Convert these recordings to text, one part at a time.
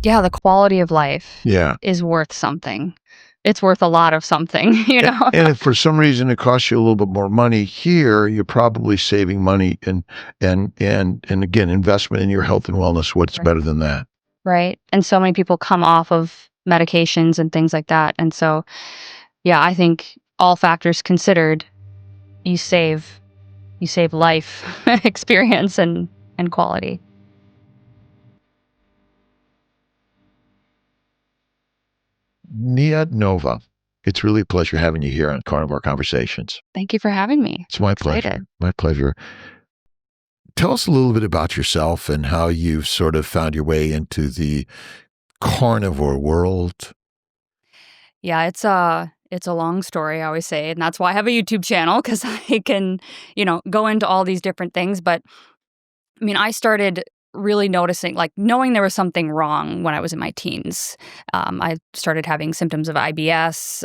yeah, the quality of life Yeah. is worth something. It's worth a lot of something, you know? And if for some reason it costs you a little bit more money here, you're probably saving money and again, investment in your health and wellness. What's Right. better than that? Right. And so many people come off of medications and things like that. And so, yeah, I think all factors considered, you save life experience and quality. Neah Nova, it's really a pleasure having you here on Carnivore Conversations. Thank you for having me. It's my pleasure. Excited. My pleasure. Tell us a little bit about yourself and how you've sort of found your way into the carnivore world. Yeah, it's a long story, I always say, and that's why I have a YouTube channel, because I can, go into all these different things. But I mean, I started really noticing, like, knowing there was something wrong when I was in my teens. I started having symptoms of IBS,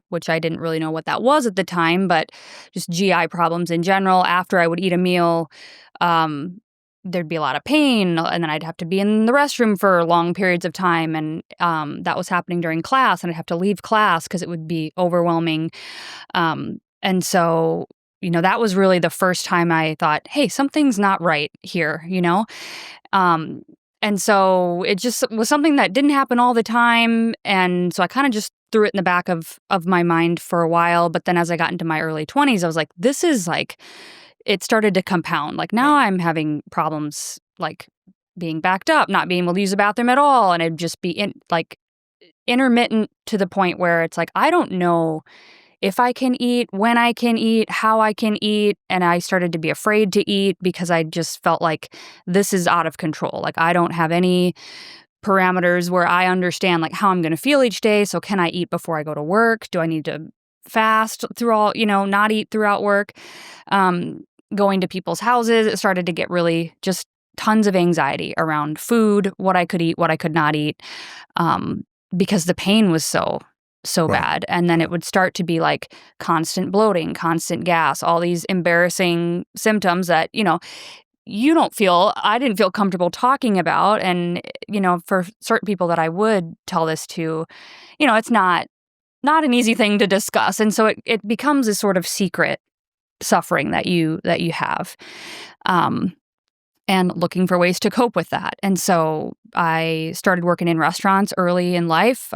which I didn't really know what that was at the time, but just GI problems in general. After I would eat a meal, um, there'd be a lot of pain, and then I'd have to be in the restroom for long periods of time. And that was happening during class, and I'd have to leave class because it would be overwhelming. And so, that was really the first time I thought, hey, something's not right here. Um, and so it just was something that didn't happen all the time. And so I kind of just threw it in the back of my mind for a while. But then as I got into my early 20s, I was like, this is like, it started to compound. Like, now I'm having problems, like being backed up, not being able to use the bathroom at all. And it'd just be intermittent to the point where it's like, I don't know if I can eat, when I can eat, how I can eat. And I started to be afraid to eat because I just felt like this is out of control. Like, I don't have any parameters where I understand like how I'm going to feel each day. So can I eat before I go to work? Do I need to fast through all, not eat throughout work? Going to people's houses, it started to get really just tons of anxiety around food, what I could eat, what I could not eat, because the pain was so Right. bad. And then it would start to be like constant bloating, constant gas, all these embarrassing symptoms that, I didn't feel comfortable talking about. And, for certain people that I would tell this to, it's not an easy thing to discuss. And so it becomes a sort of secret suffering that you have. And looking for ways to cope with that. And so I started working in restaurants early in life,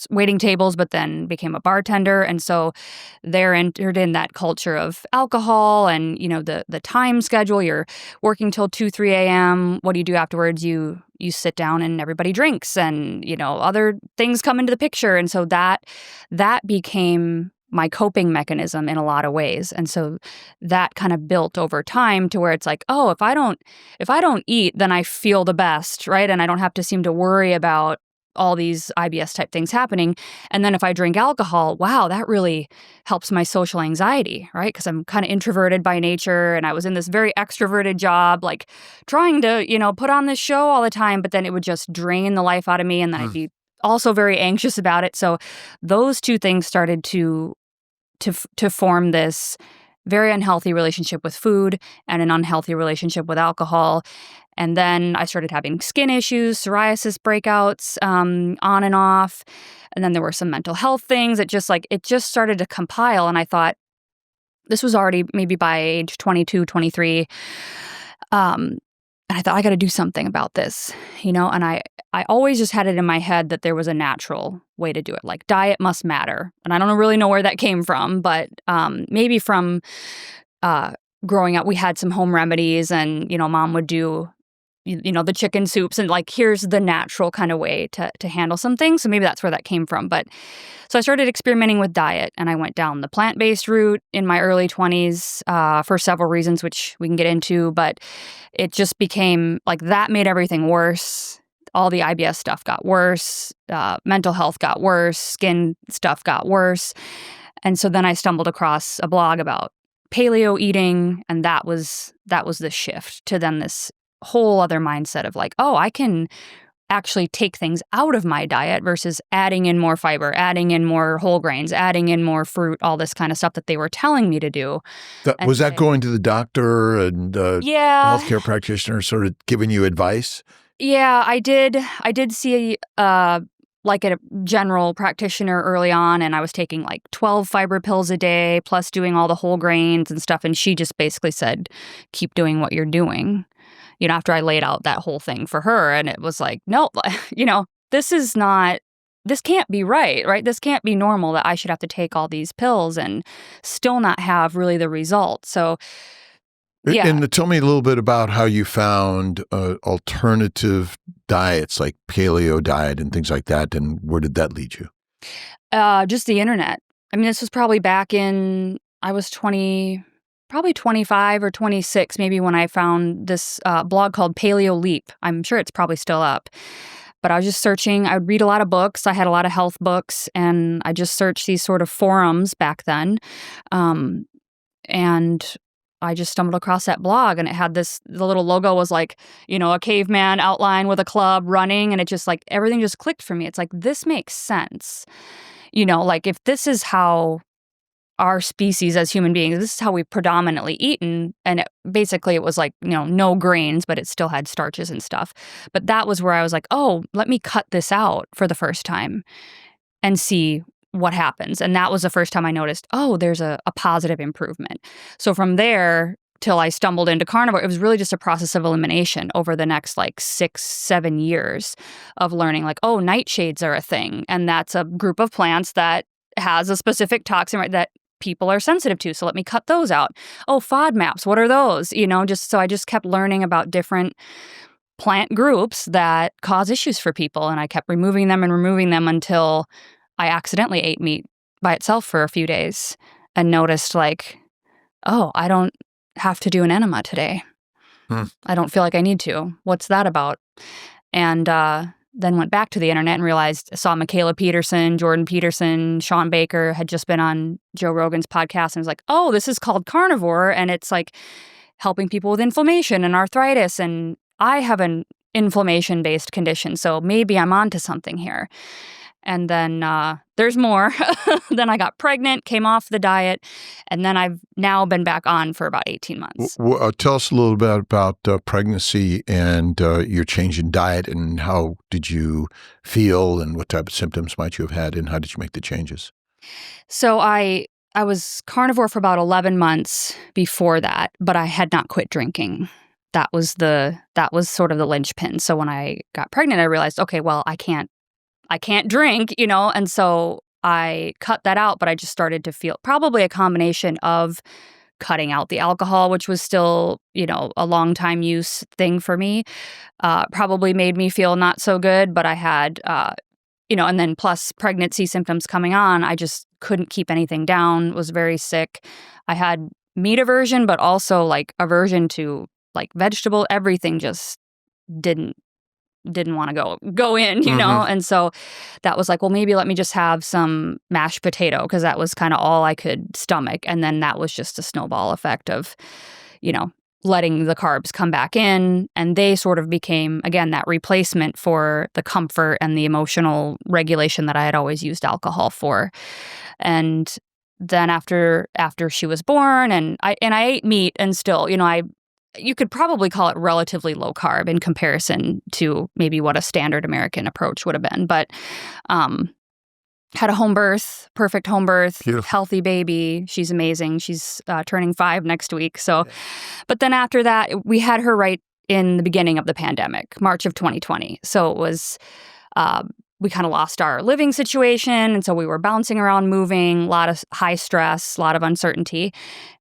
waiting tables, but then became a bartender. And so there entered in that culture of alcohol and, the time schedule. You're working till 2, 3 a.m. What do you do afterwards? You sit down and everybody drinks, and, other things come into the picture. And so that became my coping mechanism in a lot of ways. And so that kind of built over time to where it's like, oh, if I don't eat, then I feel the best, right? And I don't have to seem to worry about all these IBS type things happening. And then if I drink alcohol, wow, that really helps my social anxiety, right? Because I'm kind of introverted by nature, and I was in this very extroverted job, like trying to, put on this show all the time, but then it would just drain the life out of me, and then I'd be also very anxious about it. So those two things started to form this very unhealthy relationship with food and an unhealthy relationship with alcohol. And then I started having skin issues, psoriasis breakouts, on and off. And then there were some mental health things. It just started to compile. And I thought, this was already maybe by age 22, 23. And I thought, I got to do something about this, and I always just had it in my head that there was a natural way to do it. Like, diet must matter. And I don't really know where that came from, but maybe from growing up, we had some home remedies, and, mom would do, the chicken soups, and like, here's the natural kind of way to handle some things. So maybe that's where that came from. But so I started experimenting with diet, and I went down the plant-based route in my early 20s for several reasons, which we can get into. But it just became like, that made everything worse. All the IBS stuff got worse. Mental health got worse. Skin stuff got worse. And so then I stumbled across a blog about paleo eating, and that was the shift to then this whole other mindset of like, oh, I can actually take things out of my diet versus adding in more fiber, adding in more whole grains, adding in more fruit, all this kind of stuff that they were telling me to do. Was that going to the doctor and yeah, healthcare practitioner sort of giving you advice? Yeah, I did see like a general practitioner early on, and I was taking like 12 fiber pills a day plus doing all the whole grains and stuff, and she just basically said keep doing what you're doing. After I laid out that whole thing for her, and it was like, no, this is not, this can't be right? This can't be normal that I should have to take all these pills and still not have really the result. So, yeah. And tell me a little bit about how you found alternative diets like paleo diet and things like that, and where did that lead you? Just the internet. I mean, this was probably back in, I was 20, probably 25 or 26, maybe, when I found this blog called Paleo Leap. I'm sure it's probably still up. But I was just searching. I would read a lot of books. I had a lot of health books, and I just searched these sort of forums back then. And I just stumbled across that blog, and it had the little logo was like, a caveman outline with a club running. And it just like, everything just clicked for me. It's like, this makes sense. Like, if this is how our species as human beings, this is how we predominantly eat. And basically it was like, no grains, but it still had starches and stuff. But that was where I was like, oh, let me cut this out for the first time and see what happens. And that was the first time I noticed, oh, there's a positive improvement. So from there till I stumbled into carnivore, it was really just a process of elimination over the next like 6-7 years of learning like, oh, nightshades are a thing. And that's a group of plants that has a specific toxin, right, that people are sensitive to. So let me cut those out. Oh, FODMAPs, what are those? So I just kept learning about different plant groups that cause issues for people. And I kept removing them until I accidentally ate meat by itself for a few days and noticed like, oh, I don't have to do an enema today. I don't feel like I need to. What's that about? And then went back to the internet and realized, I saw Michaela Peterson, Jordan Peterson, Sean Baker had just been on Joe Rogan's podcast, and was like, oh, this is called carnivore, and it's like helping people with inflammation and arthritis, and I have an inflammation-based condition, so maybe I'm onto something here. And then there's more. Then I got pregnant, came off the diet, and then I've now been back on for about 18 months. Tell us a little bit about pregnancy and your change in diet, and how did you feel, and what type of symptoms might you have had, and how did you make the changes? So I was carnivore for about 11 months before that, but I had not quit drinking. That was sort of the linchpin. So when I got pregnant, I realized, okay, well, I can't drink, and so I cut that out, but I just started to feel probably a combination of cutting out the alcohol, which was still, a long time use thing for me, probably made me feel not so good, but I had, and then plus pregnancy symptoms coming on, I just couldn't keep anything down, was very sick. I had meat aversion, but also like aversion to like vegetable, everything just didn't want to go in, And so that was like, well, maybe let me just have some mashed potato, because that was kind of all I could stomach. And then that was just a snowball effect of, letting the carbs come back in. And they sort of became, again, that replacement for the comfort and the emotional regulation that I had always used alcohol for. And then after she was born, and I ate meat, and still, you could probably call it relatively low carb in comparison to maybe what a standard American approach would have been. But had a home birth, perfect home birth, Beautiful. Healthy baby. She's amazing. She's turning 5 next week. So, but then after that, we had her right in the beginning of the pandemic, March of 2020. So it was, we kind of lost our living situation. And so we were bouncing around, moving, a lot of high stress, a lot of uncertainty.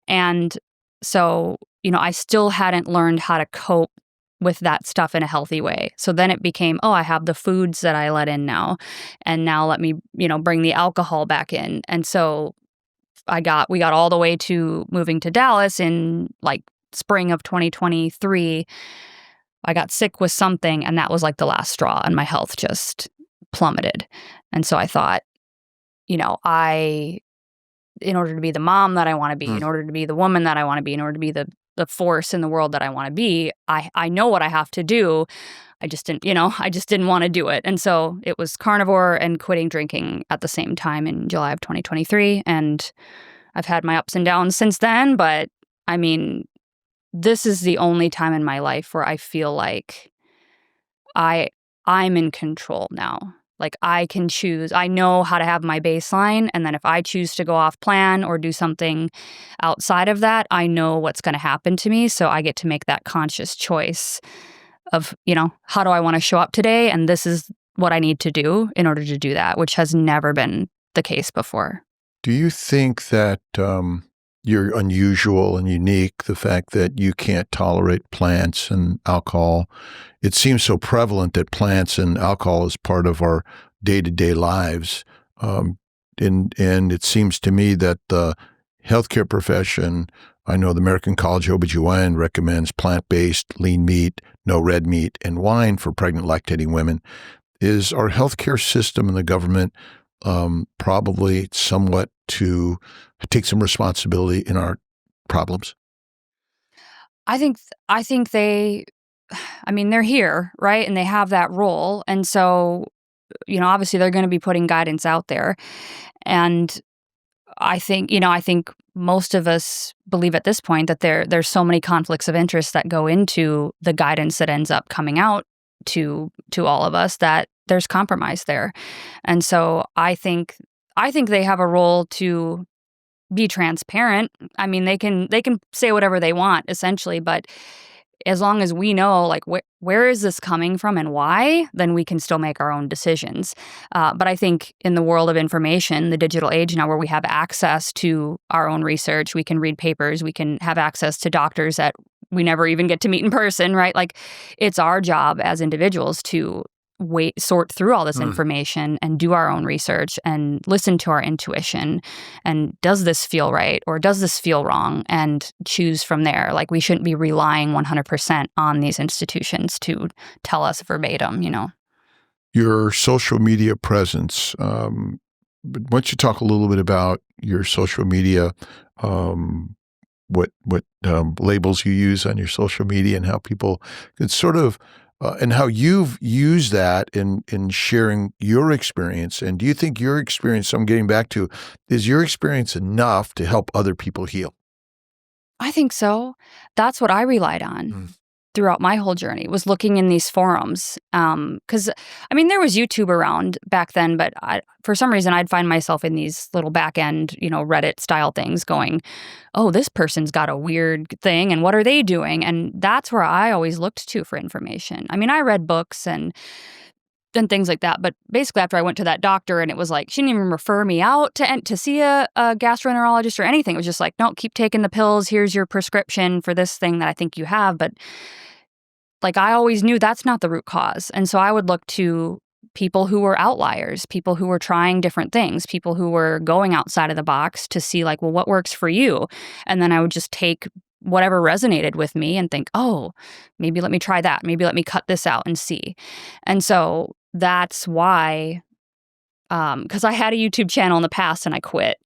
And so, I still hadn't learned how to cope with that stuff in a healthy way. So then it became, oh, I have the foods that I let in now. And now let me, bring the alcohol back in. And so we got all the way to moving to Dallas in like spring of 2023. I got sick with something, and that was like the last straw, and my health just plummeted. And so I thought, in order to be the mom that I want to be, in order to be the woman that I want to be, in order to be the force in the world that I want to be, I know what I have to do. I just didn't want to do it. And so it was carnivore and quitting drinking at the same time in July of 2023. And I've had my ups and downs since then. But I mean, this is the only time in my life where I feel like I'm in control now. Like I can choose. I know how to have my baseline, and then if I choose to go off plan or do something outside of that, I know what's going to happen to me, so I get to make that conscious choice of, how do I want to show up today, and this is what I need to do in order to do that, which has never been the case before. Do you think that you're unusual and unique, the fact that you can't tolerate plants and alcohol? It seems so prevalent that plants and alcohol is part of our day-to-day lives. And it seems to me that the healthcare profession, I know the American College of OBGYN recommends plant-based, lean meat, no red meat, and wine for pregnant lactating women. Is our healthcare system and the government probably somewhat to take some responsibility in our problems? I think they're here, right? And they have that role. And so, obviously they're going to be putting guidance out there. And I think most of us believe at this point that there's so many conflicts of interest that go into the guidance that ends up coming out to all of us that there's compromise there. And so I think they have a role to be transparent. I mean, they can say whatever they want essentially, but as long as we know, like, where is this coming from and why, then we can still make our own decisions. But I think in the world of information, the digital age now, where we have access to our own research, we can read papers, we can have access to doctors that we never even get to meet in person, right? Like, it's our job as individuals to sort through all this information and do our own research and listen to our intuition. And does this feel right or does this feel wrong? And choose from there. Like, we shouldn't be relying 100% on these institutions to tell us verbatim, Your social media presence. But why don't you talk a little bit about your social media, what labels you use on your social media and how people can sort of and how you've used that in sharing your experience. And do you think your experience, I'm getting back to, is your experience enough to help other people heal? I think so. That's what I relied on throughout my whole journey, was looking in these forums. Because, there was YouTube around back then, but for some reason I'd find myself in these little back end, Reddit style things going, oh, this person's got a weird thing and what are they doing? And that's where I always looked to for information. I read books and things like that. But basically, after I went to that doctor and it was like, she didn't even refer me out to see a gastroenterologist or anything. It was just like, no, keep taking the pills. Here's your prescription for this thing that I think you have. But like, I always knew that's not the root cause. And so I would look to people who were outliers, people who were trying different things, people who were going outside of the box to see, like, well, what works for you? And then I would just take whatever resonated with me and think, oh, maybe let me try that. Maybe let me cut this out and see. And so that's why, because I had a YouTube channel in the past and I quit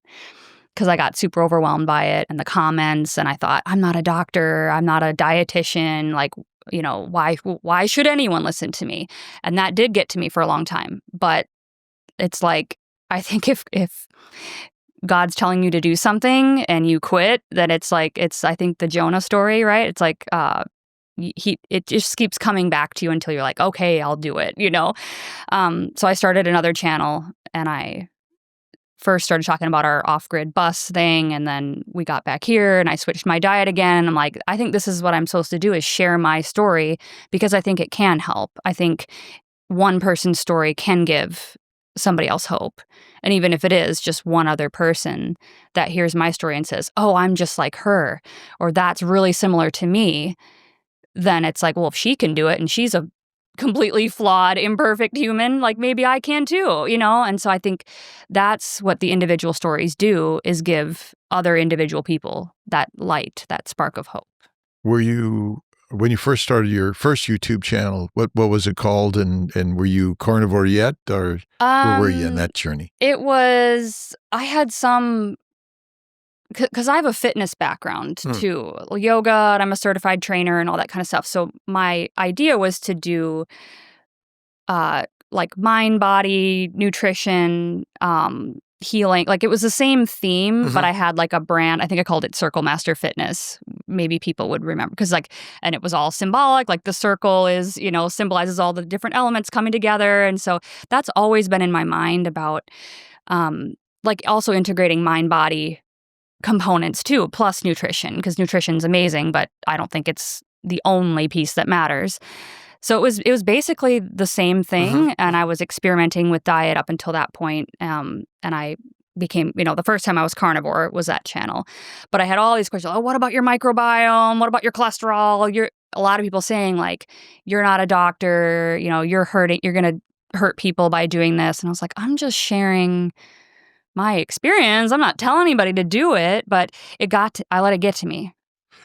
because I got super overwhelmed by it and the comments. And I thought, I'm not a doctor. I'm not a dietitian. Like, why should anyone listen to me? And that did get to me for a long time. But it's like, I think if God's telling you to do something and you quit, then it's I think the Jonah story, right? It's like, it just keeps coming back to you until you're like, okay, I'll do it, So I started another channel and I first started talking about our off-grid bus thing, and then we got back here and I switched my diet again. And I'm like, I think this is what I'm supposed to do, is share my story, because I think it can help. I think one person's story can give somebody else hope. And even if it is just one other person that hears my story and says, oh, I'm just like her, or that's really similar to me, then it's like, well, if she can do it and she's a completely flawed, imperfect human, like, maybe I can too, And so I think that's what the individual stories do, is give other individual people that light, that spark of hope. When you first started your first YouTube channel, what was it called? And were you carnivore yet, or where were you in that journey? I had some, because I have a fitness background too, yoga, and I'm a certified trainer and all that kind of stuff. So my idea was to do like mind, body, nutrition, healing. Like it was the same theme, but Mhm. I had like a brand. I think I called it Circle Master Fitness. Maybe people would remember because and it was all symbolic. Like the circle is, symbolizes all the different elements coming together. And so that's always been in my mind about, like also integrating mind body components too, plus nutrition, because nutrition's amazing, but I don't think it's the only piece that matters. So it was basically the same Mhm. thing, and I was experimenting with diet up until that point. And I became, the first time I was carnivore was that channel. But I had all these questions. Oh, what about your microbiome? What about your cholesterol? A lot of people saying like, you're not a doctor. You're gonna hurt people by doing this. And I was like, I'm just sharing my experience. I'm not telling anybody to do it, but I let it get to me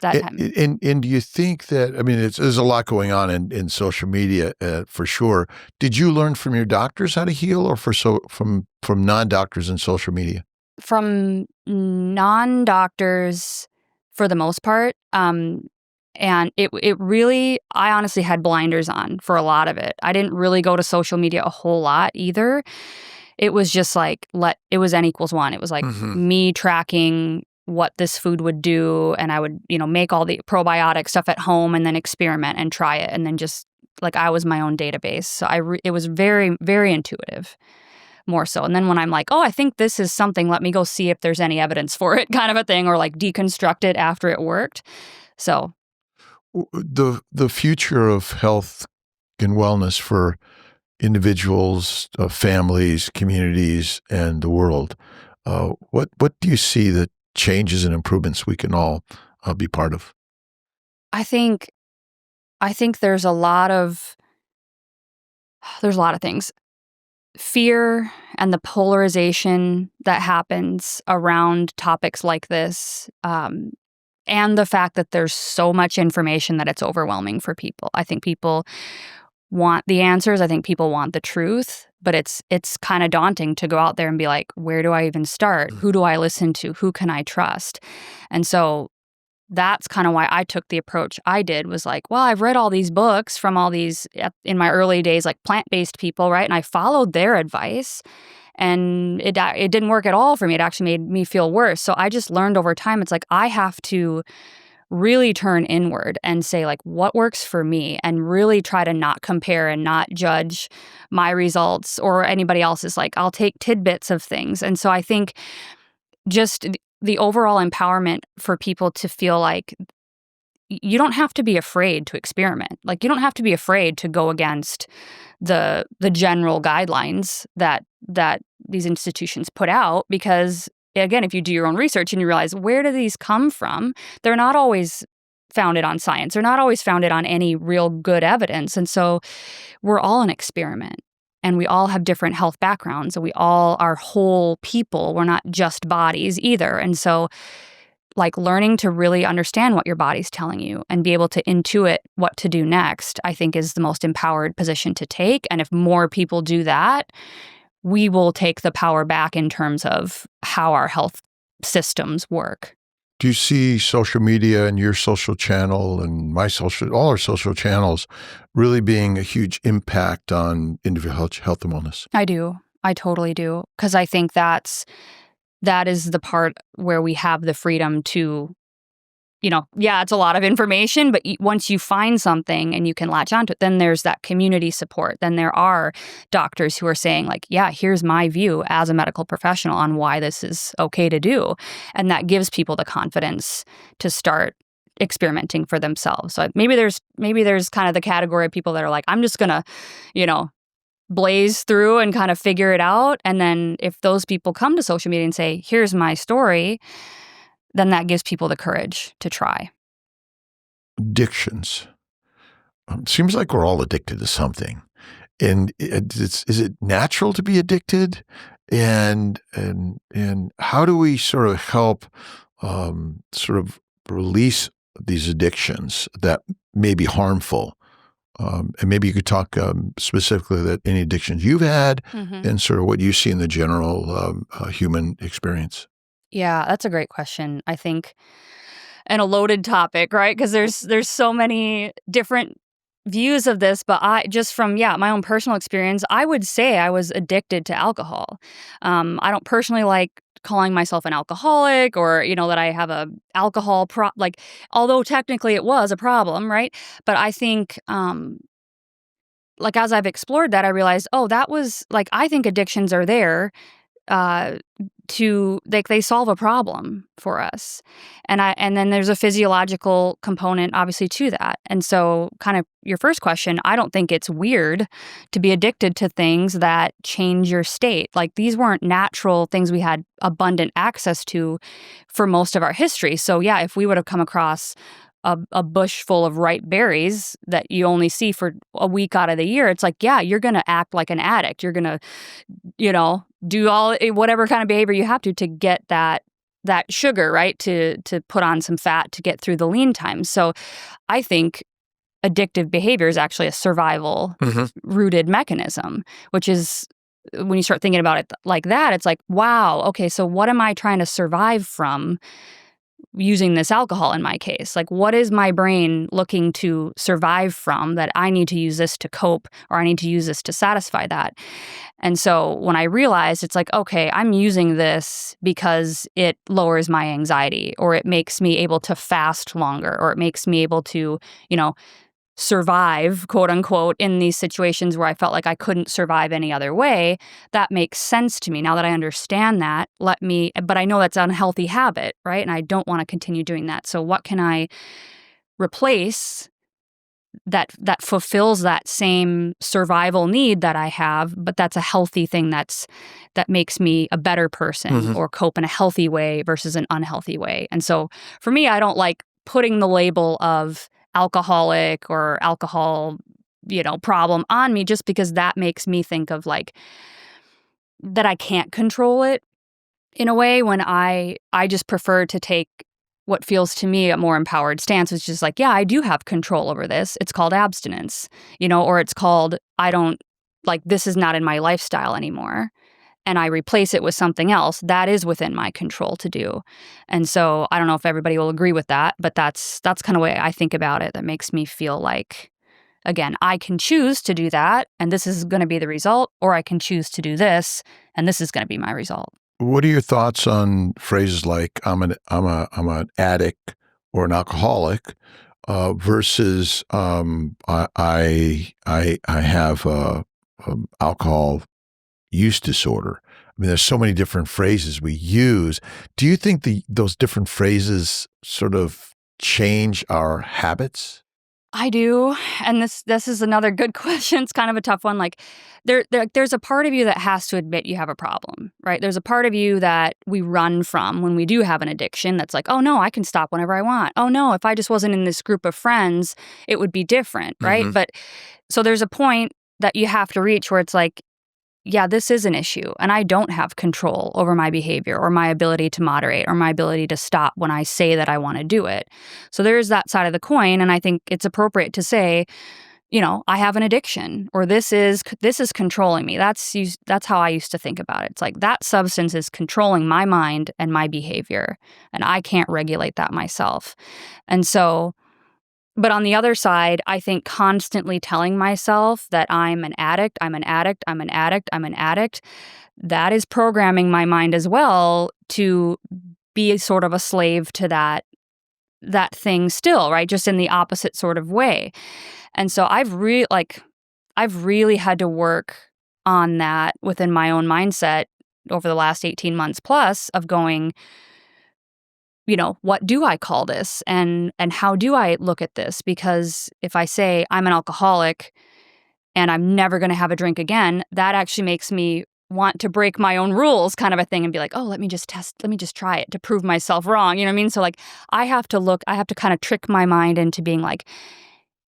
that time. And do you think that, I mean, there's a lot going on in social media for sure. Did you learn from your doctors how to heal, or from non-doctors in social media? From non-doctors for the most part. And it really, I honestly had blinders on for a lot of it. I didn't really go to social media a whole lot either. It was just like, it was N equals one. It was like Mhm. me tracking what this food would do. And I would, make all the probiotic stuff at home and then experiment and try it. And then just like I was my own database. So it was very, very intuitive, more so. And then when I'm like, oh, I think this is something, let me go see if there's any evidence for it, kind of a thing, or like deconstruct it after it worked. So The future of health and wellness for individuals, families, communities, and the world. What do you see the changes and improvements we can all be part of? I think I think there's a lot of things. Fear and the polarization that happens around topics like this, and the fact that there's so much information that it's overwhelming for people. I think people want the answers. I think people want the truth, but it's kind of daunting to go out there and be like, where do I even start? Who do I listen to? Who can I trust? And so that's kind of why I took the approach I did, was like, well, I've read all these books from all these in my early days, like plant-based people, right? And I followed their advice, and it didn't work at all for me. It actually made me feel worse. So I just learned over time, it's like I have to really turn inward and say like, what works for me, and really try to not compare and not judge my results or anybody else's. Like I'll take tidbits of things. And so I think just the overall empowerment for people to feel like you don't have to be afraid to experiment. Like you don't have to be afraid to go against the general guidelines that these institutions put out, because again, if you do your own research and you realize, where do these come from, they're not always founded on science. They're not always founded on any real good evidence. And so we're all an experiment, and we all have different health backgrounds, and we all are whole people. We're not just bodies either. And so like learning to really understand what your body's telling you and be able to intuit what to do next, I think is the most empowered position to take. And if more people do that, we will take the power back in terms of how our health systems work. Do you see social media and your social channel and all our social channels really being a huge impact on individual health and wellness? I do. I totally do. Because I think that is the part where we have the freedom to, yeah, it's a lot of information, but once you find something and you can latch onto it, then there's that community support. Then there are doctors who are saying like, yeah, here's my view as a medical professional on why this is okay to do. And that gives people the confidence to start experimenting for themselves. So maybe there's kind of the category of people that are like, I'm just gonna, blaze through and kind of figure it out. And then if those people come to social media and say, here's my story, then that gives people the courage to try. Addictions. Seems like we're all addicted to something. And is it natural to be addicted? And how do we sort of help sort of release these addictions that may be harmful? And maybe you could talk specifically that any addictions you've had Mm-hmm. and sort of what you see in the general human experience. Yeah, that's a great question. I think, and a loaded topic, right? Because there's so many different views of this, but I just from my own personal experience, I would say I was addicted to alcohol. I don't personally like calling myself an alcoholic or that I have a alcohol like, although technically it was a problem, right? But I think like as I've explored that, I realized, oh, that was like, I think addictions are there uh to like, they solve a problem for us. And then there's a physiological component obviously to that. And so kind of your first question, I don't think it's weird to be addicted to things that change your state. Like, these weren't natural things we had abundant access to for most of our history. So yeah, if we would have come across a bush full of ripe berries that you only see for a week out of the year, it's like, yeah, you're going to act like an addict. You're going to, do all whatever kind of behavior you have to get that sugar, right? To put on some fat to get through the lean times. So I think addictive behavior is actually a survival rooted mechanism, which is, when you start thinking about it like that, it's like, wow, okay, so what am I trying to survive from using this alcohol in my case? Like, what is my brain looking to survive from that I need to use this to cope, or I need to use this to satisfy that? And so when I realized, it's like, okay, I'm using this because it lowers my anxiety, or it makes me able to fast longer, or it makes me able to, survive, quote unquote, in these situations where I felt like I couldn't survive any other way. That makes sense to me. Now that I understand that, but I know that's an unhealthy habit, right? And I don't want to continue doing that. So what can I replace that fulfills that same survival need that I have, but that's a healthy thing that makes me a better person, or cope in a healthy way versus an unhealthy way? And so for me, I don't like putting the label of alcoholic or alcohol, problem on me, just because that makes me think of like that I can't control it in a way, when I just prefer to take what feels to me a more empowered stance, which is like, yeah, I do have control over this. It's called abstinence, or it's called, I don't, like, this is not in my lifestyle anymore. And I replace it with something else that is within my control to do. And so I don't know if everybody will agree with that, but that's kind of the way I think about it. That makes me feel like, again, I can choose to do that, and this is going to be the result, or I can choose to do this, and this is going to be my result. What are your thoughts on phrases like I'm an addict or an alcoholic versus I have a alcohol use disorder? I mean, there's so many different phrases we use. Do you think those different phrases sort of change our habits? I do. And this is another good question. It's kind of a tough one. Like, there's a part of you that has to admit you have a problem, right? There's a part of you that we run from when we do have an addiction, that's like, oh no, I can stop whenever I want. Oh no, if I just wasn't in this group of friends, it would be different, right? But so there's a point that you have to reach where it's like, yeah, this is an issue, and I don't have control over my behavior, or my ability to moderate, or my ability to stop when I say that I want to do it. So there's that side of the coin, and I think it's appropriate to say, I have an addiction, or this is controlling me. That's how I used to think about it. It's like, that substance is controlling my mind and my behavior, and I can't regulate that myself. And so, but on the other side, I think constantly telling myself that I'm an addict, I'm an addict, I'm an addict, I'm an addict, that is programming my mind as well to be sort of a slave to that thing still, right? Just in the opposite sort of way. And so I've really had to work on that within my own mindset over the last 18 months plus, of going, what do I call this? And how do I look at this? Because if I say I'm an alcoholic and I'm never going to have a drink again, that actually makes me want to break my own rules, kind of a thing, and be like, oh, let me just try it to prove myself wrong. You know what I mean? So like, I have to kind of trick my mind into being like,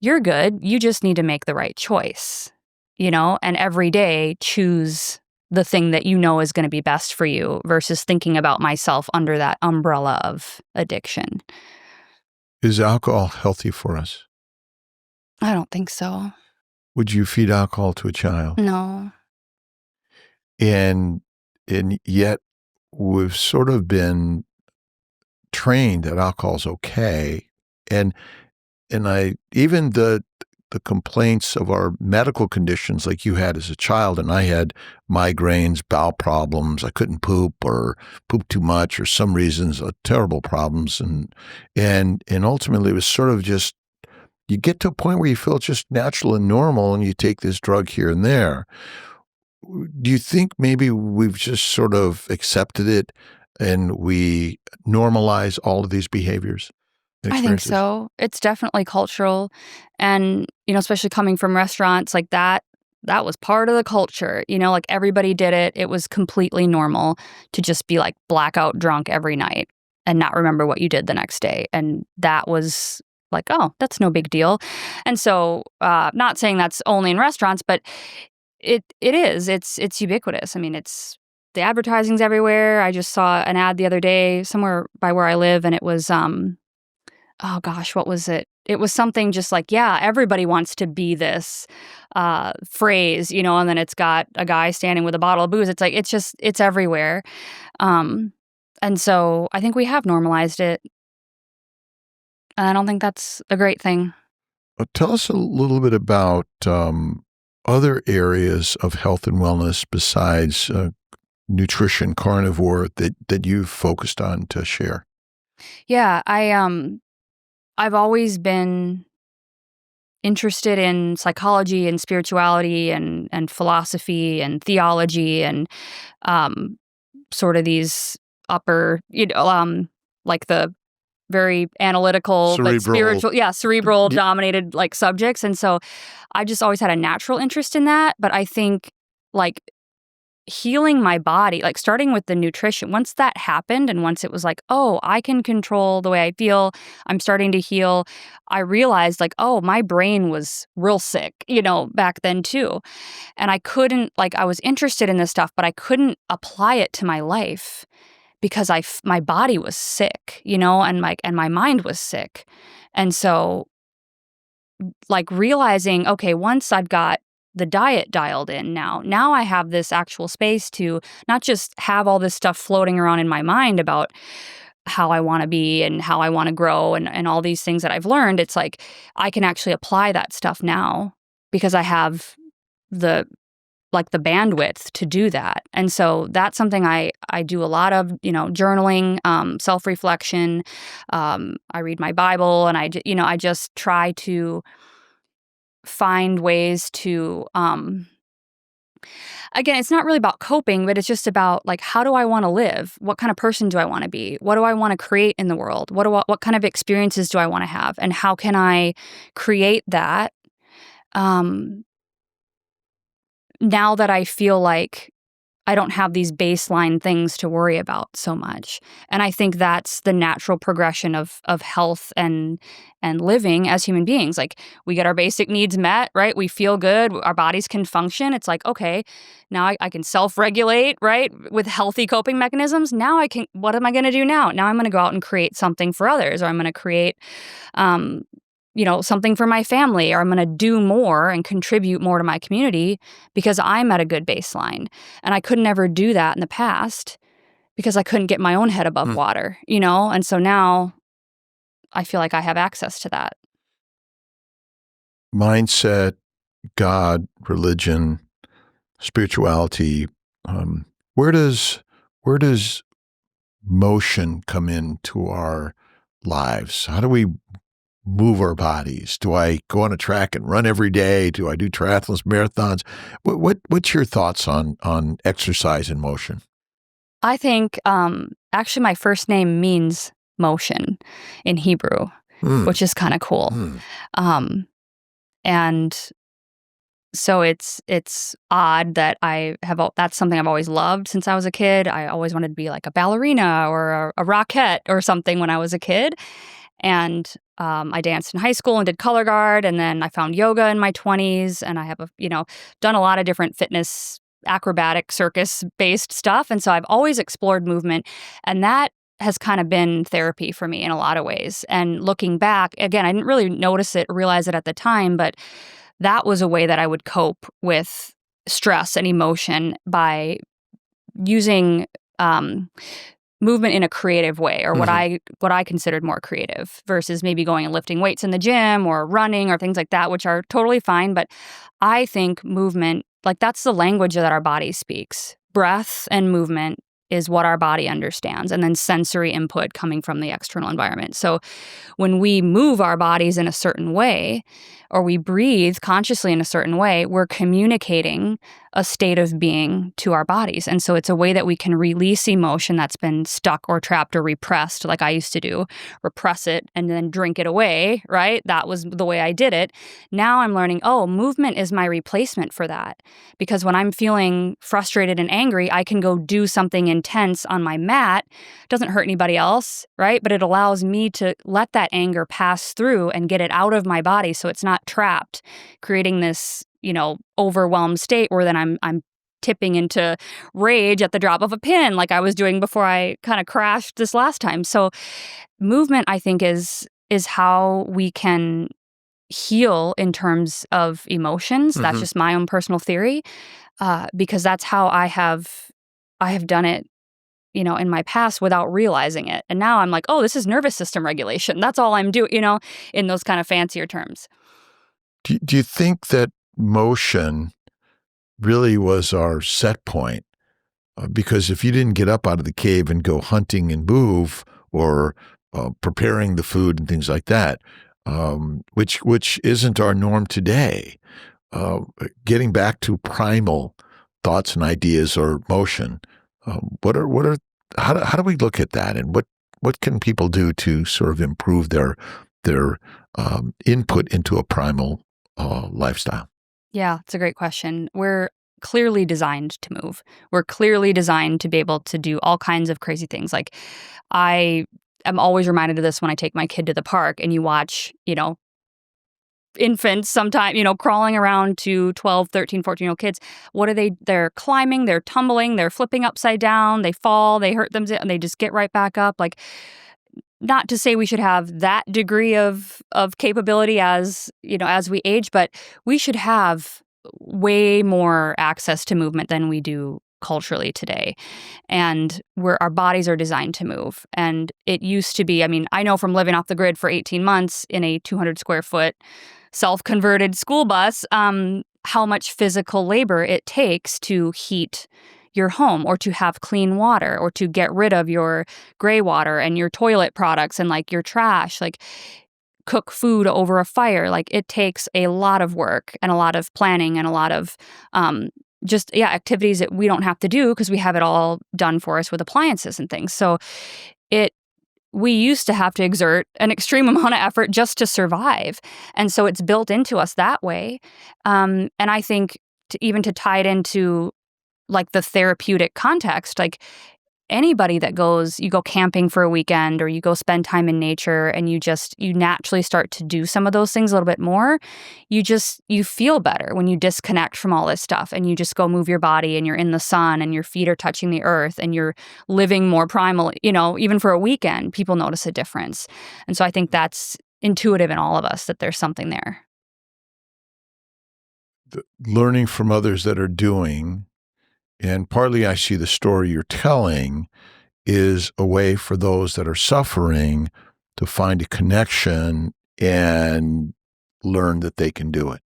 you're good. You just need to make the right choice, and every day choose the thing that is going to be best for you, versus thinking about myself under that umbrella of addiction. Is alcohol healthy for us? I don't think so. Would you feed alcohol to a child? No. And yet we've sort of been trained that alcohol is okay. And even the the complaints of our medical conditions like you had as a child, and I had migraines, bowel problems. I couldn't poop or poop too much or some reasons, terrible problems. And ultimately it was sort of just, you get to a point where you feel it's just natural and normal and you take this drug here and there. Do you think maybe we've just sort of accepted it and we normalize all of these behaviors and I think experiences? so. It's definitely cultural. And, especially coming from restaurants like that was part of the culture. Like everybody did it. It was completely normal to just be like blackout drunk every night and not remember what you did the next day. And that was like, oh, that's no big deal. And so, not saying that's only in restaurants, but it is. It's ubiquitous. I mean, it's the advertising's everywhere. I just saw an ad the other day somewhere by where I live, and it was oh gosh, what was it? It was something just like, yeah, everybody wants to be this phrase, and then it's got a guy standing with a bottle of booze. It's like, it's everywhere. Um, and so I think we have normalized it. And I don't think that's a great thing. Tell us a little bit about other areas of health and wellness besides nutrition, carnivore, that you've focused on to share. Yeah, I've always been interested in psychology and spirituality and philosophy and theology and sort of these upper, like the very analytical but Cerebral. cerebral dominated like subjects. And so I just always had a natural interest in that. But I think like healing my body, like starting with the nutrition, once that happened and once it was like, oh, I can control the way I feel, I'm starting to heal, I realized like, oh, my brain was real sick, back then too. And I couldn't, like, I was interested in this stuff, but I couldn't apply it to my life because my body was sick, and my mind was sick. And so like realizing, okay, once I've got the diet dialed in now I have this actual space to not just have all this stuff floating around in my mind about how I want to be and how I want to grow and all these things that I've learned. It's like I can actually apply that stuff now because I have the bandwidth to do that. And so that's something I do a lot of, journaling, self-reflection. I read my Bible and I just try to find ways to, again, it's not really about coping, but it's just about like, how do I want to live? What kind of person do I want to be? What do I want to create in the world? What kind of experiences do I want to have? And how can I create that? Now that I feel like I don't have these baseline things to worry about so much. And I think that's the natural progression of health and living as human beings. Like we get our basic needs met, right? We feel good. Our bodies can function. It's like, okay, now I can self-regulate, right? With healthy coping mechanisms. Now what am I going to do now? Now I'm going to go out and create something for others, or I'm going to create, something for my family, or I'm going to do more and contribute more to my community because I'm at a good baseline. And I could never do that in the past because I couldn't get my own head above water, And so now I feel like I have access to that. Mindset, God, religion, spirituality. Where does motion come into our lives? How do we move our bodies? Do I go on a track and run every day? Do I do triathlons, marathons? What's your thoughts on exercise and motion? I think actually my first name means motion in Hebrew, which is kind of cool. And so it's odd that that's something I've always loved since I was a kid. I always wanted to be like a ballerina or a rockette or something when I was a kid. And I danced in high school and did color guard. And then I found yoga in my 20s. And I have, done a lot of different fitness, acrobatic, circus-based stuff. And so I've always explored movement. And that has kind of been therapy for me in a lot of ways. And looking back, again, I didn't really realize it at the time, but that was a way that I would cope with stress and emotion by using movement in a creative way, or what Mhm. I considered more creative, versus maybe going and lifting weights in the gym or running or things like that, which are totally fine. But I think movement, like, that's the language that our body speaks. Breath and movement is what our body understands, and then sensory input coming from the external environment. So when we move our bodies in a certain way, or we breathe consciously in a certain way, we're communicating a state of being to our bodies. And so it's a way that we can release emotion that's been stuck or trapped or repressed, like I used to do, repress it and then drink it away, right? That was the way I did it. Now I'm learning, oh, movement is my replacement for that. Because when I'm feeling frustrated and angry, I can go do something intense on my mat. Doesn't hurt anybody else, right? But it allows me to let that anger pass through and get it out of my body so it's not trapped, creating this, overwhelmed state where then I'm tipping into rage at the drop of a pin, like I was doing before I kind of crashed this last time. So movement, I think, is how we can heal in terms of emotions. That's Mhm. just my own personal theory, because that's how I have done it, in my past without realizing it. And now I'm like, oh, this is nervous system regulation. That's all I'm doing, in those kind of fancier terms. Do you think that motion really was our set point? Because if you didn't get up out of the cave and go hunting and move, or preparing the food and things like that, which isn't our norm today, uh, getting back to primal thoughts and ideas or motion, what are how do we look at that, and what can people do to sort of improve their input into a primal lifestyle? Yeah, it's a great question. We're clearly designed to move. We're clearly designed to be able to do all kinds of crazy things. Like, I am always reminded of this when I take my kid to the park and you watch, infants sometimes, crawling around to 12, 13, 14-year-old kids. What are they? They're climbing, they're tumbling, they're flipping upside down, they fall, they hurt them, and they just get right back up. Like, not to say we should have that degree of capability as we age, but we should have way more access to movement than we do culturally today. And where our bodies are designed to move. And it used to be, I mean, I know from living off the grid for 18 months in a 200 square foot self-converted school bus, how much physical labor it takes to heat your home, or to have clean water, or to get rid of your gray water and your toilet products and like your trash, like cook food over a fire. Like, it takes a lot of work and a lot of planning and a lot of activities that we don't have to do because we have it all done for us with appliances and things. So it we used to have to exert an extreme amount of effort just to survive. And so it's built into us that way. And I think to tie it into like the therapeutic context, like anybody that you go camping for a weekend, or you go spend time in nature, and you naturally start to do some of those things a little bit more, you feel better when you disconnect from all this stuff and you just go move your body, and you're in the sun and your feet are touching the earth and you're living more primal, even for a weekend, people notice a difference. And so I think that's intuitive in all of us, that there's something there. Learning from others that are doing, and partly I see the story you're telling is a way for those that are suffering to find a connection and learn that they can do it.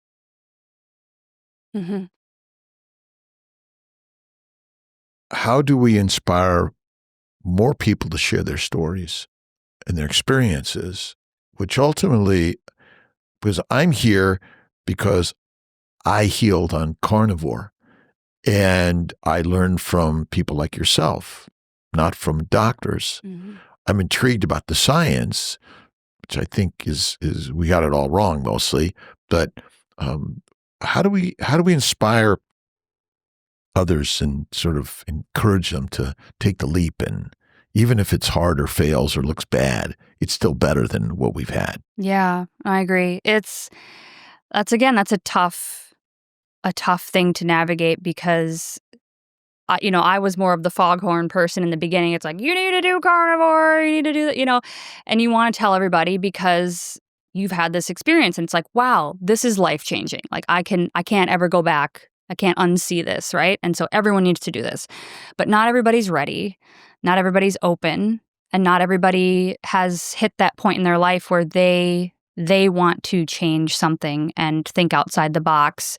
Hmm. How do we inspire more people to share their stories and their experiences, which ultimately, because I'm here because I healed on Carnivore and I learned from people like yourself, not from doctors. Hmm. I'm intrigued about the science, which I think is we got it all wrong mostly. But um, how do we inspire others and sort of encourage them to take the leap? And even if it's hard or fails or looks bad, it's still better than what we've had. Yeah, I agree. That's a tough thing to navigate, because I was more of the foghorn person in the beginning. It's like, you need to do carnivore, you need to do that, and you want to tell everybody because you've had this experience, and it's like, wow, this is life changing. Like, I can't ever go back. I can't unsee this, right? And so everyone needs to do this, but not everybody's ready. not everybody's open, and not everybody has hit that point in their life where they want to change something and think outside the box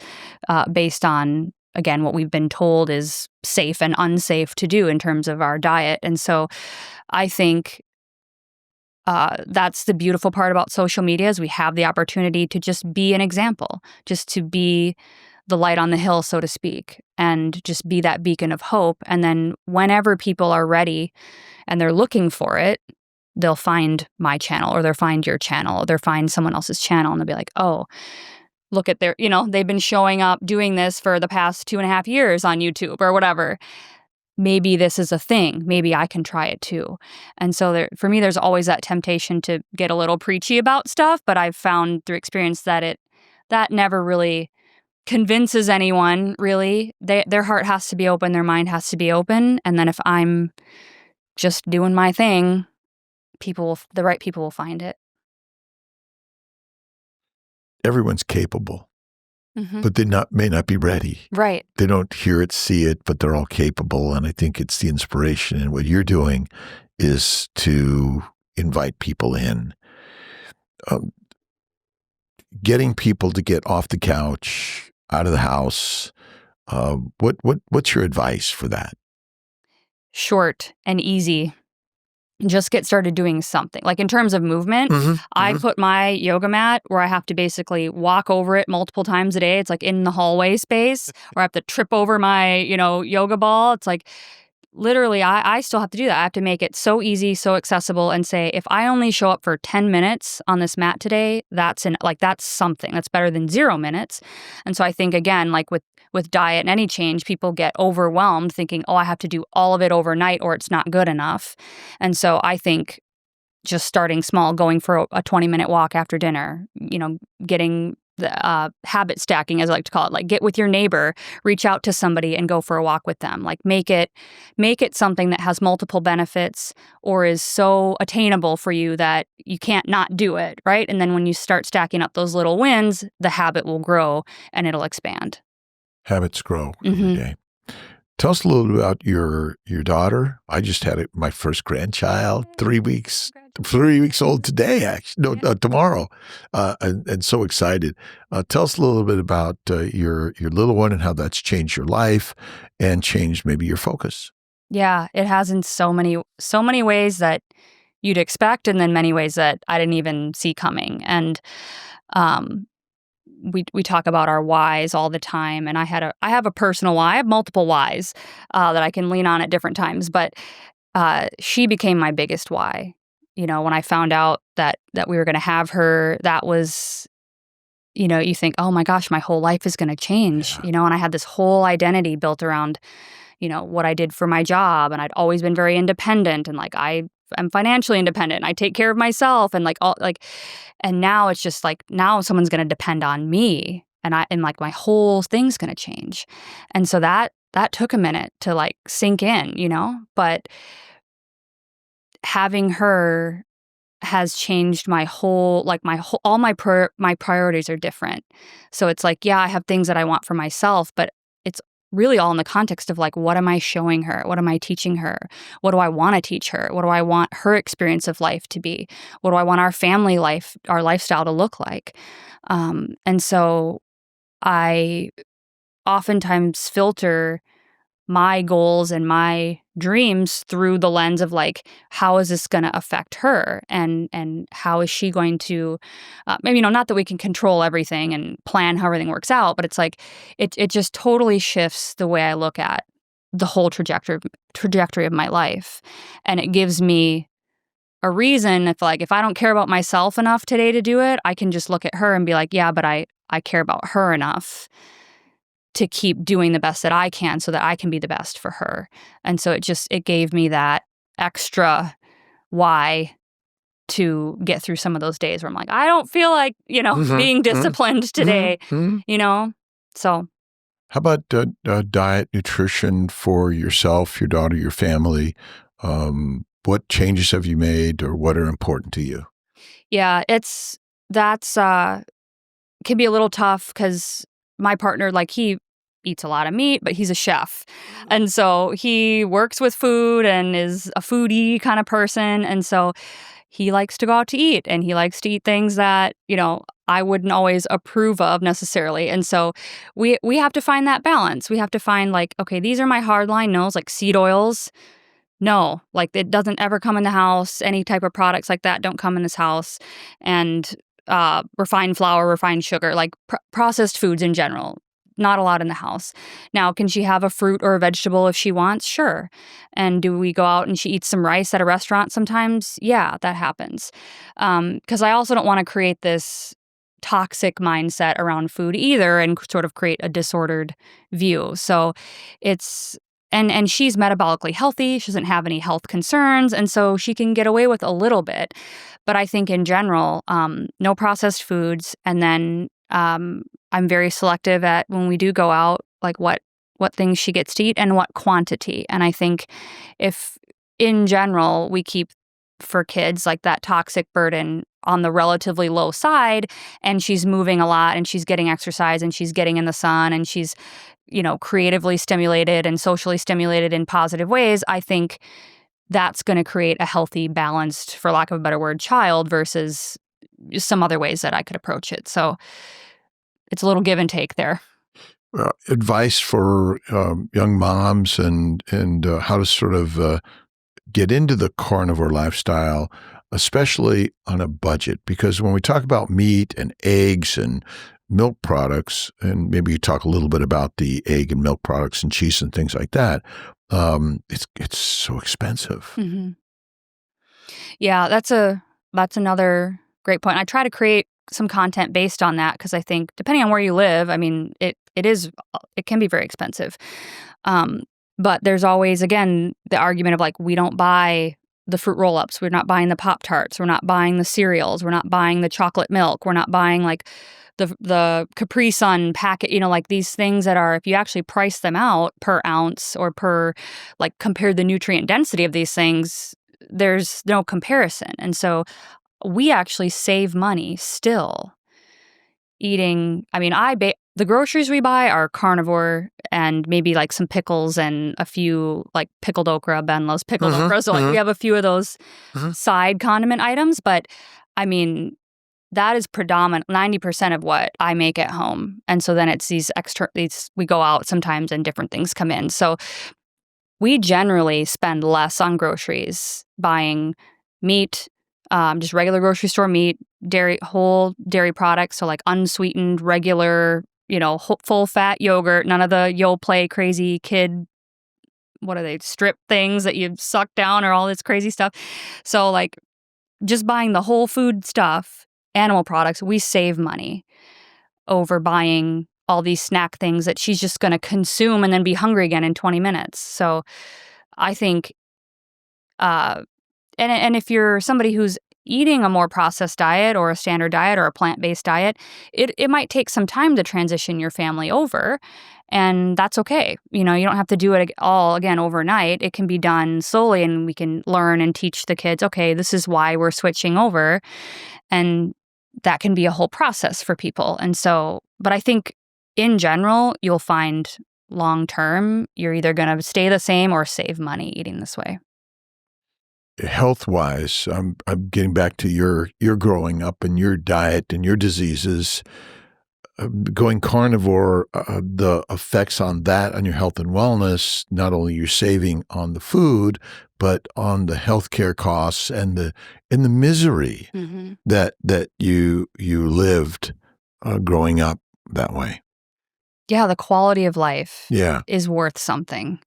based on, again, what we've been told is safe and unsafe to do in terms of our diet. And so I think that's the beautiful part about social media is we have the opportunity to just be an example, just to be the light on the hill, so to speak, and just be that beacon of hope. And then whenever people are ready and they're looking for it, they'll find my channel, or they'll find your channel, or they'll find someone else's channel, and they'll be like, oh, look at their, they've been showing up doing this for the past 2.5 years on YouTube or whatever. Maybe this is a thing. Maybe I can try it too. And so for me, there's always that temptation to get a little preachy about stuff, but I've found through experience that that never really convinces anyone, really. Their heart has to be open, their mind has to be open, and then if I'm just doing my thing, the right people will find it. Everyone's capable. Mm-hmm. But they may not be ready. Right. They don't hear it, see it, but they're all capable. And I think it's the inspiration. And what you're doing is to invite people in. Getting people to get off the couch, out of the house. What's your advice for that? Short and easy. Just get started doing something. Like in terms of movement, I put my yoga mat where I have to basically walk over it multiple times a day. It's like in the hallway space, or I have to trip over my, yoga ball. It's like literally I still have to do that. I have to make it so easy, so accessible, and say, if I only show up for 10 minutes on this mat today, that's something. That's better than 0 minutes. And so I think, again, like with diet and any change, people get overwhelmed thinking, oh, I have to do all of it overnight or it's not good enough. And so I think just starting small, going for a 20-minute walk after dinner, getting the habit stacking, as I like to call it, like get with your neighbor, reach out to somebody and go for a walk with them. Like make it something that has multiple benefits or is so attainable for you that you can't not do it, right? And then when you start stacking up those little wins, the habit will grow and it'll expand. Habits grow every day. Tell us a little bit about your daughter. I just had my first grandchild, 3 weeks old today, actually. No, tomorrow. And so excited. Tell us a little bit about your little one and how that's changed your life and changed maybe your focus. Yeah, it has in so many ways that you'd expect, and then many ways that I didn't even see coming. And we talk about our whys all the time, and I have a personal why. I have multiple whys that I can lean on at different times, but she became my biggest why. When I found out that we were going to have her, that was, you think, oh my gosh, my whole life is going to change, and I had this whole identity built around, what I did for my job, and I'd always been very independent, and like I'm financially independent. I take care of myself, and and now it's just like now someone's going to depend on me, and my whole thing's going to change, and so that took a minute to like sink in, but having her has changed my whole all my priorities are different. So it's like, yeah, I have things that I want for myself, but it's really all in the context of like, what am I showing her? What am I teaching her? What do I want to teach her? What do I want her experience of life to be? What do I want our family life, our lifestyle to look like? And so I oftentimes filter my goals and my dreams through the lens of like, how is this going to affect her, and how is she going to maybe not that we can control everything and plan how everything works out, but it's like it just totally shifts the way I look at the whole trajectory of my life, and it gives me a reason. If I don't care about myself enough today to do it, I can just look at her and be like, yeah, but I care about her enough to keep doing the best that I can so that I can be the best for her. And so it gave me that extra why to get through some of those days where I'm like, I don't feel like, being disciplined today, So. How about diet, nutrition for yourself, your daughter, your family? What changes have you made, or what are important to you? Yeah, that's can be a little tough because my partner, like he eats a lot of meat, but he's a chef. And so he works with food and is a foodie kind of person. And so he likes to go out to eat, and he likes to eat things that, I wouldn't always approve of necessarily. And so we have to find that balance. We have to find like, okay, these are my hardline no's, like seed oils. No, like it doesn't ever come in the house. Any type of products like that don't come in this house. And refined flour, refined sugar, like processed foods in general. Not a lot in the house. Now, can she have a fruit or a vegetable if she wants? Sure. And do we go out and she eats some rice at a restaurant sometimes? Yeah, that happens. Because I also don't want to create this toxic mindset around food either and sort of create a disordered view. So it's and she's metabolically healthy. She doesn't have any health concerns. And so she can get away with a little bit. But I think in general, no processed foods. And then I'm very selective at when we do go out, like what things she gets to eat and what quantity. And I think if in general we keep for kids like that toxic burden on the relatively low side, and she's moving a lot and she's getting exercise and she's getting in the sun and she's, creatively stimulated and socially stimulated in positive ways, I think that's going to create a healthy, balanced, for lack of a better word, child versus some other ways that I could approach it. So it's a little give and take there. Advice for young moms and how to sort of get into the carnivore lifestyle, especially on a budget. Because when we talk about meat and eggs and milk products, and maybe you talk a little bit about the egg and milk products and cheese and things like that, it's so expensive. Mm-hmm. Yeah, that's another great point. I try to create some content based on that because I think depending on where you live, I mean, it can be very expensive. But there's always, again, the argument of like, we don't buy the fruit roll-ups. We're not buying the Pop-Tarts. We're not buying the cereals. We're not buying the chocolate milk. We're not buying like the Capri Sun packet, like these things that are, if you actually price them out per ounce or per, like compare the nutrient density of these things, there's no comparison. And so we actually save money still eating. I mean, the groceries we buy are carnivore and maybe like some pickles and a few like pickled okra, Ben loves pickled okra. So like we have a few of those side condiment items. But I mean, that is predominant 90% of what I make at home. And so then it's these we go out sometimes and different things come in. So we generally spend less on groceries, buying meat, just regular grocery store meat, whole dairy products. So like unsweetened, regular, full fat yogurt, none of the Yoplait crazy kid, what are they, strip things that you suck down or all this crazy stuff. So like just buying the whole food stuff, animal products, we save money over buying all these snack things that she's just going to consume and then be hungry again in 20 minutes. So I think, and if you're somebody who's eating a more processed diet or a standard diet or a plant-based diet, it might take some time to transition your family over, and that's okay. You don't have to do it all again overnight. It can be done slowly, and we can learn and teach the kids, okay, this is why we're switching over, and that can be a whole process for people. And so, but I think in general, you'll find long-term, you're either going to stay the same or save money eating this way. Health-wise, I'm getting back to your growing up and your diet and your diseases. Going carnivore, the effects on that, on your health and wellness, not only you're saving on the food, but on the healthcare costs and the misery that you lived growing up that way. Yeah, the quality of life is worth something.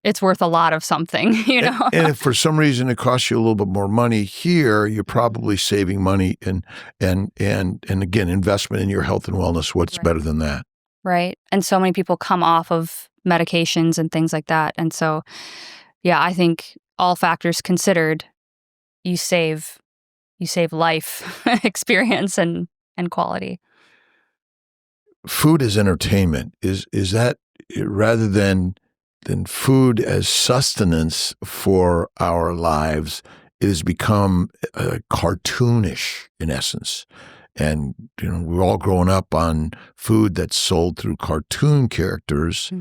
It's worth a lot of something, And if for some reason it costs you a little bit more money here, you're probably saving money and again, investment in your health and wellness. What's better than that? Right. And so many people come off of medications and things like that. And so, yeah, I think all factors considered, you save life experience and quality. Food as entertainment, is that rather than food as sustenance for our lives, it has become cartoonish in essence. And, we're all growing up on food that's sold through cartoon characters,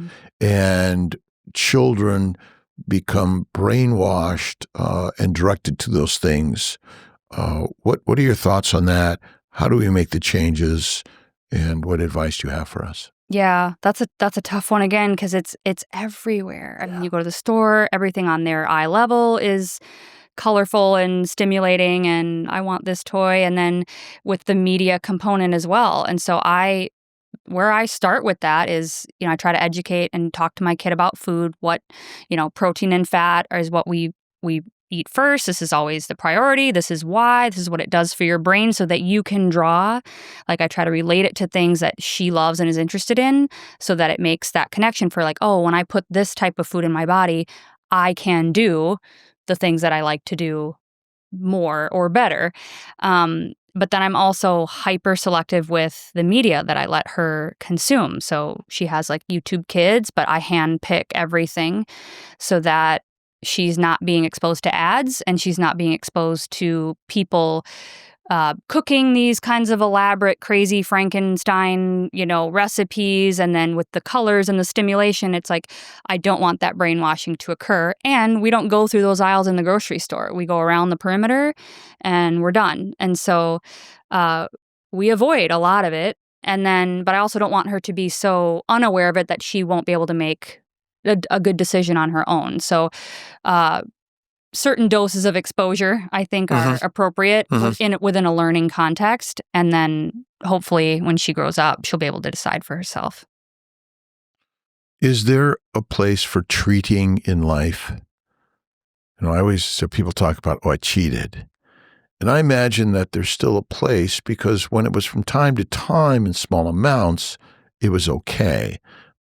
and children become brainwashed and directed to those things. What are your thoughts on that? How do we make the changes? And what advice do you have for us? Yeah, that's a tough one again because it's everywhere. I mean, you go to the store, everything on their eye level is colorful and stimulating, and I want this toy, and then with the media component as well. And so where I start with that is, I try to educate and talk to my kid about food, what, protein and fat is what we eat first. This is always the priority. This is why. This is what it does for your brain so that you can draw. Like, I try to relate it to things that she loves and is interested in so that it makes that connection for like, oh, when I put this type of food in my body, I can do the things that I like to do more or better. But then I'm also hyper selective with the media that I let her consume. So she has like YouTube Kids, but I hand pick everything so that she's not being exposed to ads and she's not being exposed to people cooking these kinds of elaborate, crazy Frankenstein, recipes. And then with the colors and the stimulation, it's like, I don't want that brainwashing to occur. And we don't go through those aisles in the grocery store. We go around the perimeter and we're done. And so we avoid a lot of it. And then, but I also don't want her to be so unaware of it that she won't be able to make a good decision on her own. So, certain doses of exposure, I think, are appropriate within a learning context. And then hopefully when she grows up, she'll be able to decide for herself. Is there a place for treating in life? So people talk about, I cheated. And I imagine that there's still a place because when it was from time to time in small amounts, it was okay.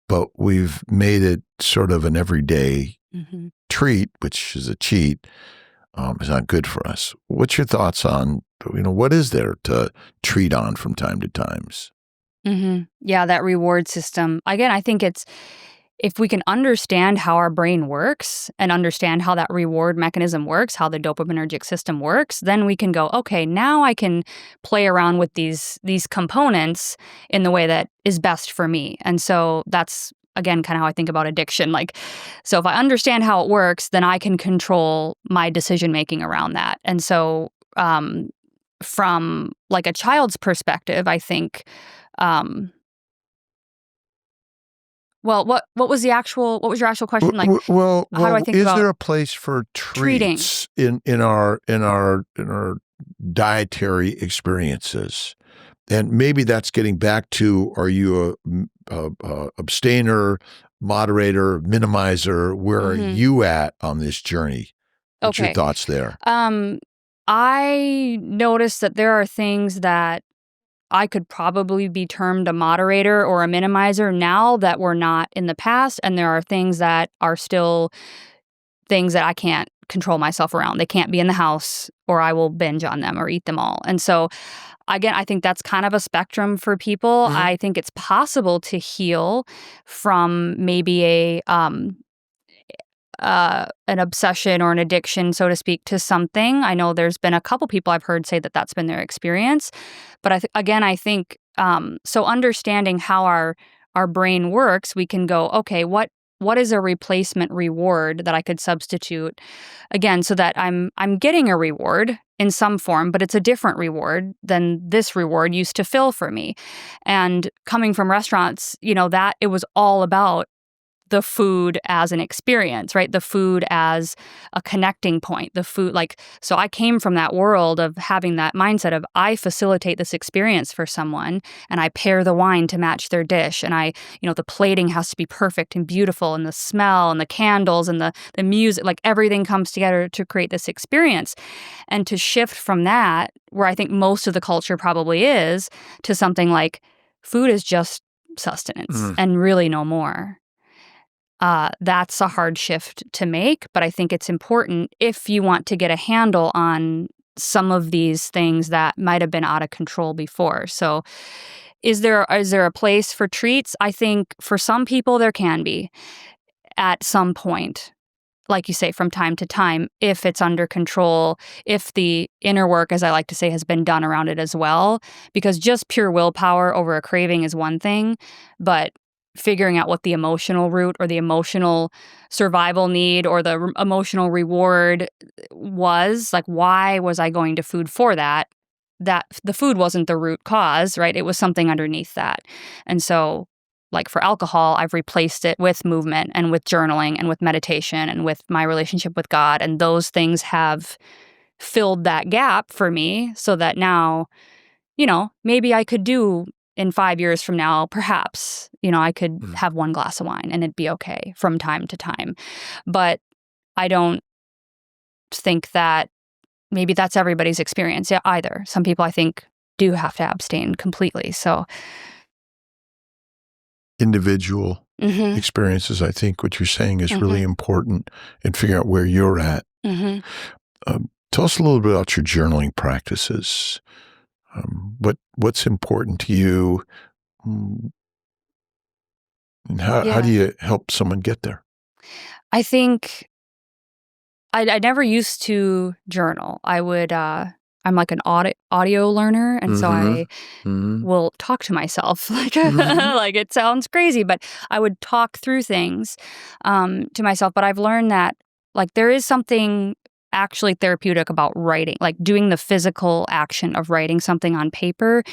But we've made it sort of an everyday treat, which is a cheat, is not good for us. What's your thoughts on, what is there to treat on from time to times? Yeah, that reward system. Again, I think it's, if we can understand how our brain works and understand how that reward mechanism works, how the dopaminergic system works, then we can go, okay, now I can play around with these components in the way that is best for me. And so that's, again, kind of how I think about addiction. Like, so if I understand how it works, then I can control my decision making around that. And so from like a child's perspective, I think, well, what was your actual question? Like, well, how do I think is about there a place for treating treats in our dietary experiences? And maybe that's getting back to, are you a abstainer, moderator, minimizer? Where are you at on this journey? What's your thoughts there? I noticed that there are things that I could probably be termed a moderator or a minimizer now that were not in the past. And there are things that are still things that I can't control myself around. They can't be in the house or I will binge on them or eat them all. And so, again, I think that's kind of a spectrum for people. I think it's possible to heal from maybe an obsession or an addiction, so to speak, to something. I know there's been a couple people I've heard say that that's been their experience. But I think, so understanding how our brain works, we can go, okay, what is a replacement reward that I could substitute, again, so that I'm getting a reward in some form, but it's a different reward than this reward used to fill for me. And coming from restaurants, that it was all about the food as an experience, right? The food as a connecting point, the food, so I came from that world of having that mindset of I facilitate this experience for someone and I pair the wine to match their dish. And the plating has to be perfect and beautiful and the smell and the candles and the music, like everything comes together to create this experience. And to shift from that, where I think most of the culture probably is, to something like food is just sustenance and really no more. That's a hard shift to make, but I think it's important if you want to get a handle on some of these things that might have been out of control before. So is there a place for treats? I think for some people there can be at some point. like you say, from time to time, if it's under control, if the inner work, as I like to say, has been done around it as well. Because just pure willpower over a craving is one thing, but figuring out what the emotional root or the emotional survival need or the emotional reward was, like, why was I going to food for that? That the food wasn't the root cause, right? It was something underneath that. And so, like for alcohol, I've replaced it with movement and with journaling and with meditation and with my relationship with God. And those things have filled that gap for me so that now, maybe I could do in 5 years from now, perhaps, I could have one glass of wine and it'd be okay from time to time. But I don't think that maybe that's everybody's experience either. Some people, I think, do have to abstain completely. So individual experiences, I think what you're saying is really important in figuring out where you're at. Tell us a little bit about your journaling practices. What's important to you? And how do you help someone get there? I think I never used to journal. I would, I'm like an audio learner, and so I will talk to myself. Like, like it sounds crazy, but I would talk through things to myself. But I've learned that, like, there is something actually therapeutic about writing, like doing the physical action of writing something on paper,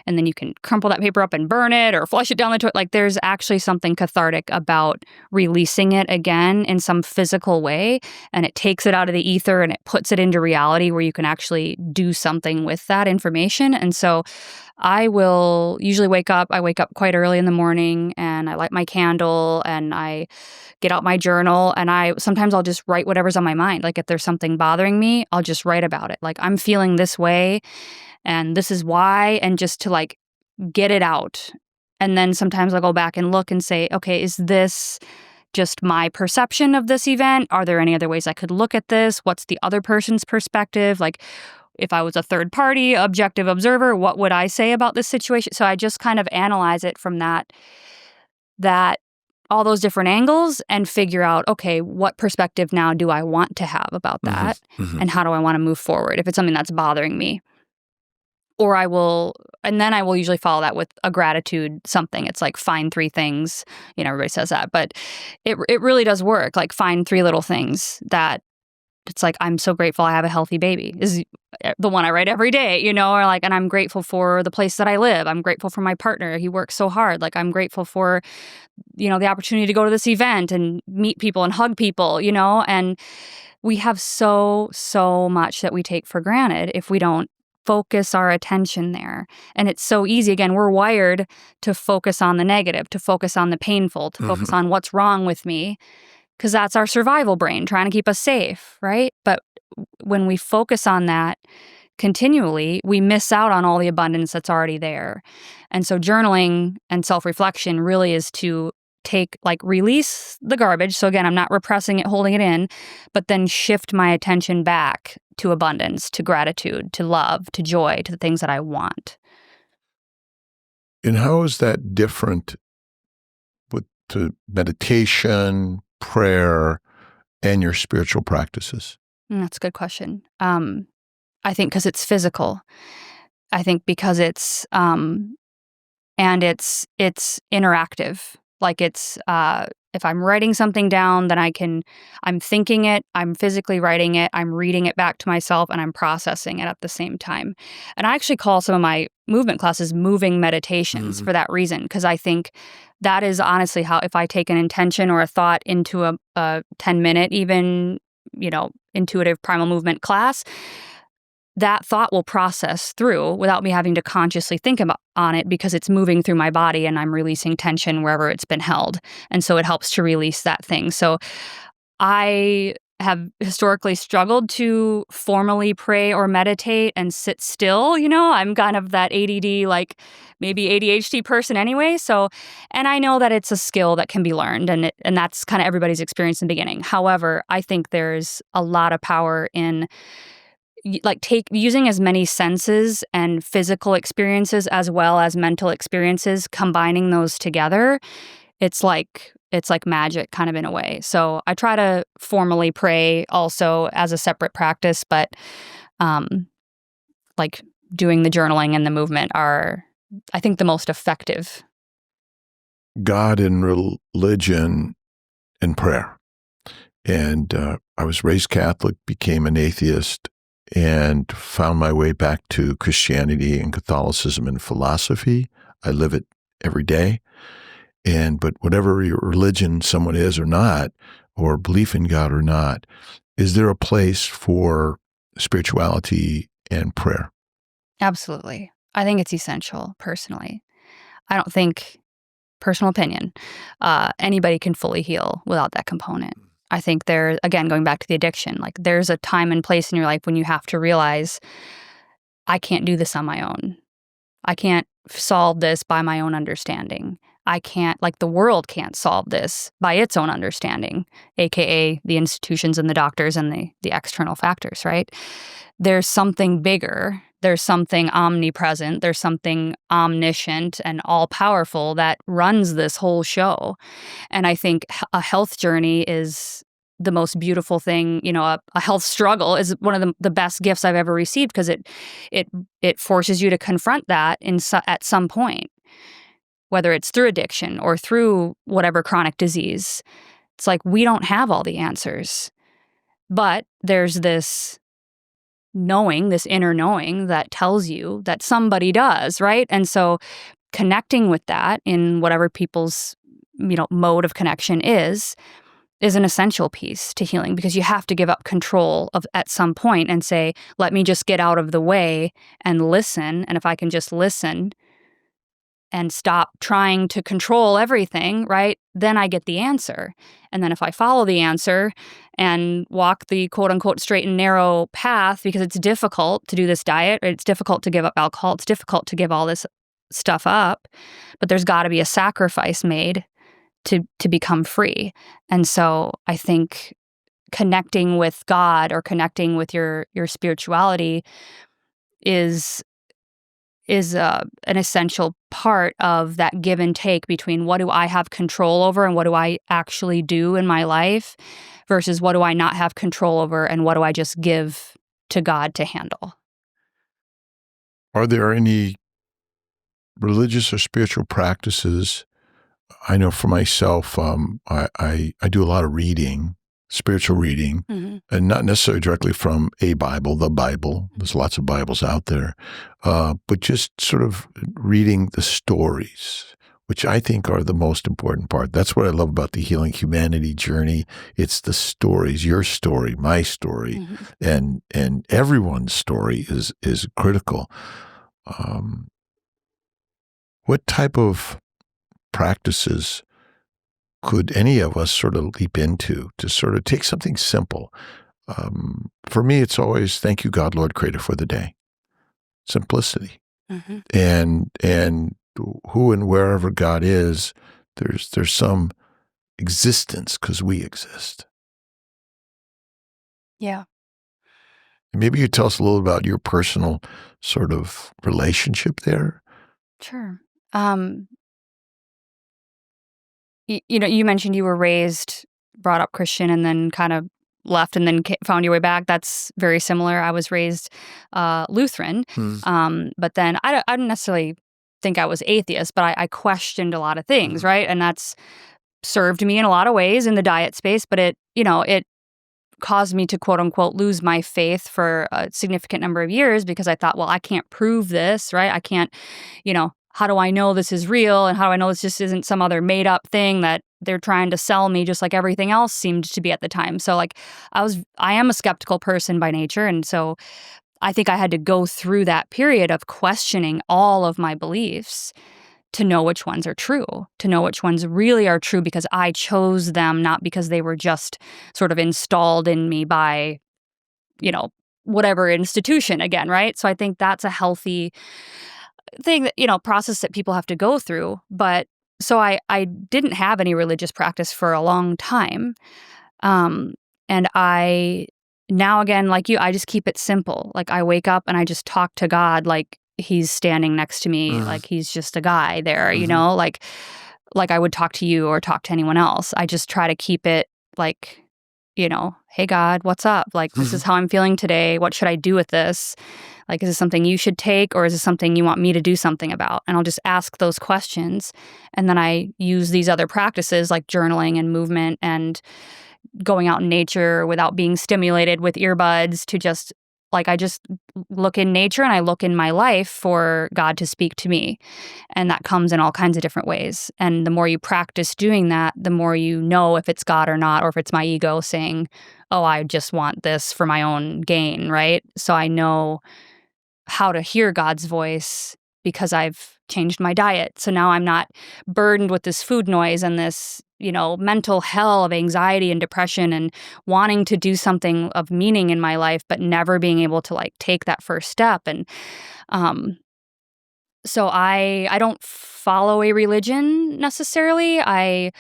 and then you can crumple that paper up and burn it or flush it down the toilet. Like, there's actually something cathartic about releasing it again in some physical way, and it takes it out of the ether and it puts it into reality where you can actually do something with that information. And so I will usually wake up quite early in the morning, and I light my candle and I get out my journal, and sometimes I'll just write whatever's on my mind. Like, if there's something bothering me, I'll just write about it. Like, I'm feeling this way and this is why, and just to, like, get it out. And then sometimes I'll go back and look and say, okay, is this just my perception of this event? Are there any other ways I could look at this? What's the other person's perspective? Like, if I was a third party, objective observer, what would I say about this situation? So I just kind of analyze it from that all those different angles and figure out, okay, what perspective now do I want to have about that? And how do I want to move forward if it's something that's bothering me? Or then I will usually follow that with a gratitude something. It's like, find 3 things. Everybody says that, but it really does work. Like, find 3 little things that it's like, I'm so grateful I have a healthy baby is the one I write every day, or like, and I'm grateful for the place that I live. I'm grateful for my partner. He works so hard. Like, I'm grateful for, the opportunity to go to this event and meet people and hug people, and we have so much that we take for granted if we don't focus our attention there. And it's so easy. Again, we're wired to focus on the negative, to focus on the painful, to focus on what's wrong with me, because that's our survival brain trying to keep us safe, right? But when we focus on that continually, we miss out on all the abundance that's already there. And so journaling and self-reflection really is to release the garbage. So again, I'm not repressing it, holding it in, but then shift my attention back to abundance, to gratitude, to love, to joy, to the things that I want. And how is that different with the meditation, prayer, and your spiritual practices? That's a good question. I think because it's physical. I think because it's interactive. Like, it's if I'm writing something down, then I'm thinking it, I'm physically writing it, I'm reading it back to myself, and I'm processing it at the same time. And I actually call some of my movement classes moving meditations for that reason, because I think that is honestly how, if I take an intention or a thought into a 10-minute even, intuitive primal movement class, that thought will process through without me having to consciously think on it, because it's moving through my body and I'm releasing tension wherever it's been held. And so it helps to release that thing. So I have historically struggled to formally pray or meditate and sit still. I'm kind of that ADD, like maybe ADHD person anyway. So, and I know that it's a skill that can be learned, and that's kind of everybody's experience in the beginning. However, I think there's a lot of power in using as many senses and physical experiences as well as mental experiences, combining those together it's like magic kind of in a way. So I try to formally pray also as a separate practice, but like doing the journaling and the movement are, I think, the most effective. God and religion and prayer. And I was raised Catholic, became an atheist, and found my way back to Christianity and Catholicism and philosophy. I live it every day. But whatever your religion someone is or not, or belief in God or not, is there a place for spirituality and prayer? Absolutely. I think it's essential, personally. I don't think, personal opinion, anybody can fully heal without that component. I think there, again, going back to the addiction, like there's a time and place in your life when you have to realize, I can't do this on my own. I can't solve this by my own understanding. I can't, like the world can't solve this by its own understanding, AKA the institutions and the doctors and the external factors, right? There's something bigger. There's something omnipresent. There's something omniscient and all-powerful that runs this whole show. And I think a health journey is the most beautiful thing. You know, a health struggle is one of the best gifts I've ever received, because it forces you to confront that at some point, whether it's through addiction or through whatever chronic disease. It's like we don't have all the answers, but there's this knowing, this inner knowing that tells you that somebody does, right? And so connecting with that in whatever people's, mode of connection is an essential piece to healing, because you have to give up control at some point and say, let me just get out of the way and listen. And if I can just listen and stop trying to control everything, right, then I get the answer. And then if I follow the answer and walk the quote unquote straight and narrow path, because it's difficult to do this diet, it's difficult to give up alcohol, it's difficult to give all this stuff up, but there's got to be a sacrifice made to become free. And so I think connecting with God or connecting with your spirituality is an essential part of that give and take between what do I have control over and what do I actually do in my life versus what do I not have control over and what do I just give to God to handle. Are there any religious or spiritual practices? I know for myself, I do a lot of reading, spiritual reading, and not necessarily directly from a Bible, the Bible. There's lots of Bibles out there, but just sort of reading the stories, which I think are the most important part. That's what I love about the Healing Humanity journey. It's the stories, your story, my story, and everyone's story is critical. What type of practices could any of us sort of leap into to sort of take something simple? For me, it's always, thank you, God, Lord, Creator, for the day. Simplicity. And who and wherever God is, there's some existence because we exist. Yeah. Maybe you tell us a little about your personal sort of relationship there. Sure. You mentioned you were brought up Christian and then kind of left and then found your way back. That's very similar. I was raised Lutheran, but then I didn't necessarily think I was atheist, but I questioned a lot of things, right? And that's served me in a lot of ways in the diet space, but it caused me to quote unquote lose my faith for a significant number of years because I thought, well, I can't prove this, right? I can't, how do I know this is real? And how do I know this just isn't some other made up thing that they're trying to sell me just like everything else seemed to be at the time? So like I am a skeptical person by nature. And so I think I had to go through that period of questioning all of my beliefs to know which ones are true, to know which ones really are true because I chose them, not because they were just sort of installed in me by, whatever institution again, right? So I think that's a healthy thing that, process that people have to go through. But so I didn't have any religious practice for a long time. And I now again, like you, I just keep it simple. Like I wake up and I just talk to God like he's standing next to me, like he's just a guy there, like like I would talk to you or talk to anyone else. I just try to keep it like, hey God, what's up? Like, this is how I'm feeling today. What should I do with this? Like, is this something you should take, or is this something you want me to do something about? And I'll just ask those questions. And then I use these other practices like journaling and movement and going out in nature without being stimulated with earbuds to just like, I just look in nature and I look in my life for God to speak to me. And that comes in all kinds of different ways. And the more you practice doing that, the more you know if it's God or not, or if it's my ego saying, oh, I just want this for my own gain, right? So I know how to hear God's voice because I've changed my diet. So now I'm not burdened with this food noise and this, mental hell of anxiety and depression and wanting to do something of meaning in my life, but never being able to like take that first step. And so I don't follow a religion necessarily. I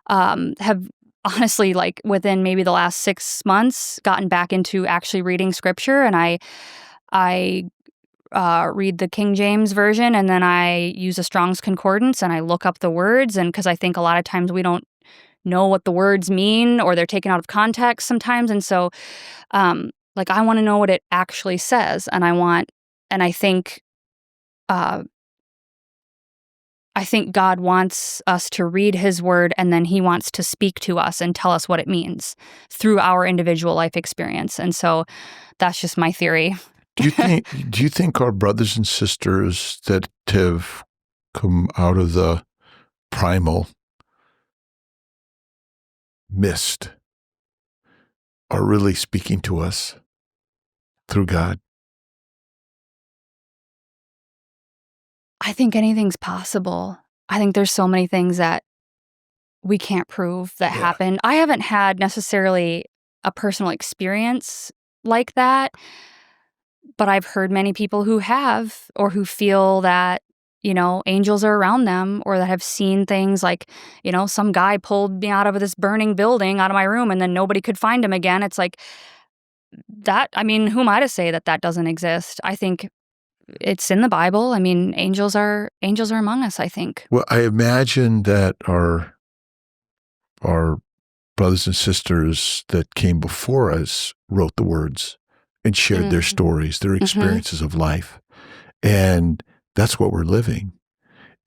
have honestly, like within maybe the last 6 months, gotten back into actually reading scripture, and I read the King James version, and then I use a Strong's Concordance, and I look up the words, and because I think a lot of times we don't know what the words mean, or they're taken out of context sometimes, and so like I want to know what it actually says, and I think God wants us to read his word, and then he wants to speak to us and tell us what it means through our individual life experience. And so that's just my theory. Do you think our brothers and sisters that have come out of the primal mist are really speaking to us through God? I think anything's possible. I think there's so many things that we can't prove that happened. I haven't had necessarily a personal experience like that, but I've heard many people who have, or who feel that, angels are around them, or that have seen things like, some guy pulled me out of this burning building, out of my room, and then nobody could find him again. It's like that. I mean, who am I to say that that doesn't exist? I think it's in the Bible. I mean, angels are among us, I think. Well, I imagine that our brothers and sisters that came before us wrote the words and shared their stories, their experiences of life. And that's what we're living.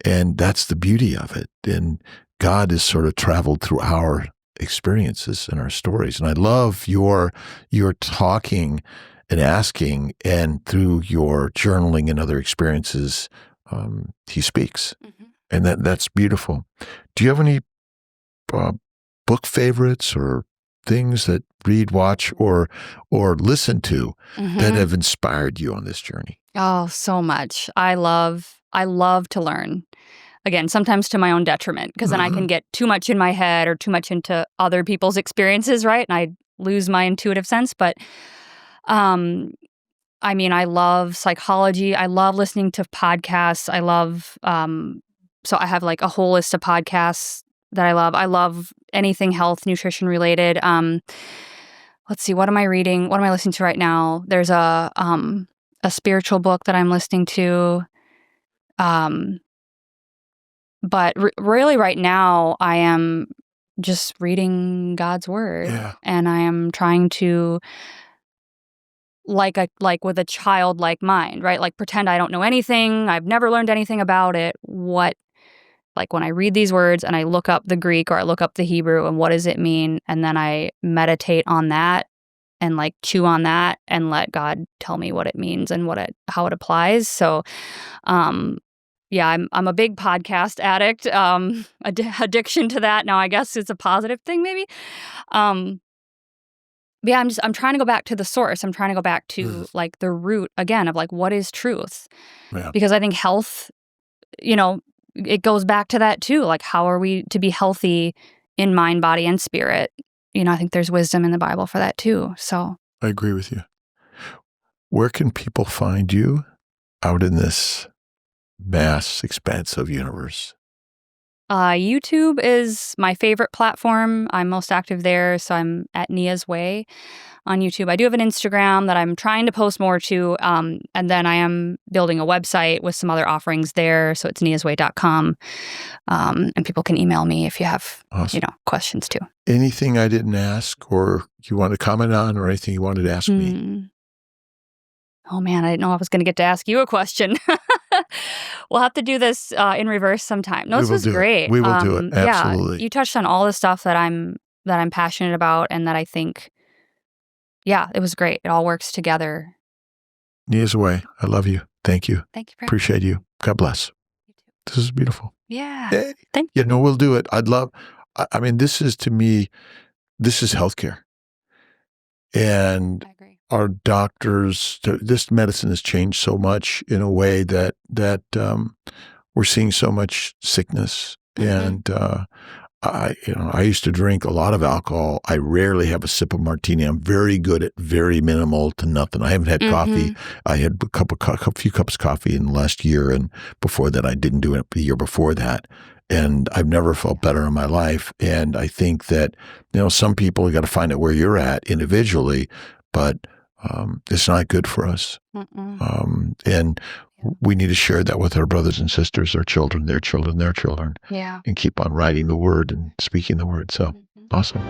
And that's the beauty of it. And God has sort of traveled through our experiences and our stories. And I love your talking and asking, and through your journaling and other experiences, he speaks. And that's beautiful. Do you have any book favorites or things that read, watch, or listen to that have inspired you on this journey? Oh, so much. I love to learn. Again, sometimes to my own detriment, because then I can get too much in my head or too much into other people's experiences, right? And I lose my intuitive sense. But I mean, I love psychology. I love listening to podcasts. I love so I have like a whole list of podcasts that I love. I love anything health, nutrition related. Let's see, what am I reading? What am I listening to right now? There's a spiritual book that I'm listening to. But really right now I am just reading God's word, and I am trying to like with a childlike mind, right? Like pretend I don't know anything. I've never learned anything about it. Like when I read these words and I look up the Greek or I look up the Hebrew and what does it mean? And then I meditate on that and like chew on that and let God tell me what it means and how it applies. So, yeah, I'm a big podcast addict. Addiction to that now, I guess it's a positive thing, maybe. But yeah, I'm trying to go back to the source. I'm trying to go back to like the root again of like what is truth, because I think health, it goes back to that too. Like, how are we to be healthy in mind, body, and spirit? I think there's wisdom in the Bible for that too. So I agree with you. Where can people find you out in this vast, expansive universe? YouTube is my favorite platform. I'm most active there, so I'm at Neah's Way on YouTube. I do have an Instagram that I'm trying to post more to, and then I am building a website with some other offerings there, so it's neahsway.com, and people can email me if you have questions too. Anything I didn't ask or you want to comment on, or anything you wanted to ask me? Oh man, I didn't know I was going to get to ask you a question. We'll have to do this in reverse sometime. No, this was great. We will do it. Absolutely. Yeah, you touched on all the stuff that I'm passionate about, and that I think, it was great. It all works together. Neah's Way. I love you. Thank you. Thank you. Appreciate you. God bless. You too. This is beautiful. Yeah. Hey. Thank you. We'll do it. I'd love. I mean, this is, to me, this is healthcare. And I agree. our doctors, this medicine has changed so much in a way that we're seeing so much sickness. And I used to drink a lot of alcohol. I rarely have a sip of martini. I'm very good at very minimal to nothing. I haven't had coffee. I had a few cups of coffee in the last year, and before that, I didn't do it the year before that. And I've never felt better in my life. And I think that, some people, you got to find out where you're at individually, but it's not good for us. And we need to share that with our brothers and sisters, our children, their children, their children. Yeah. And keep on writing the word and speaking the word. So awesome.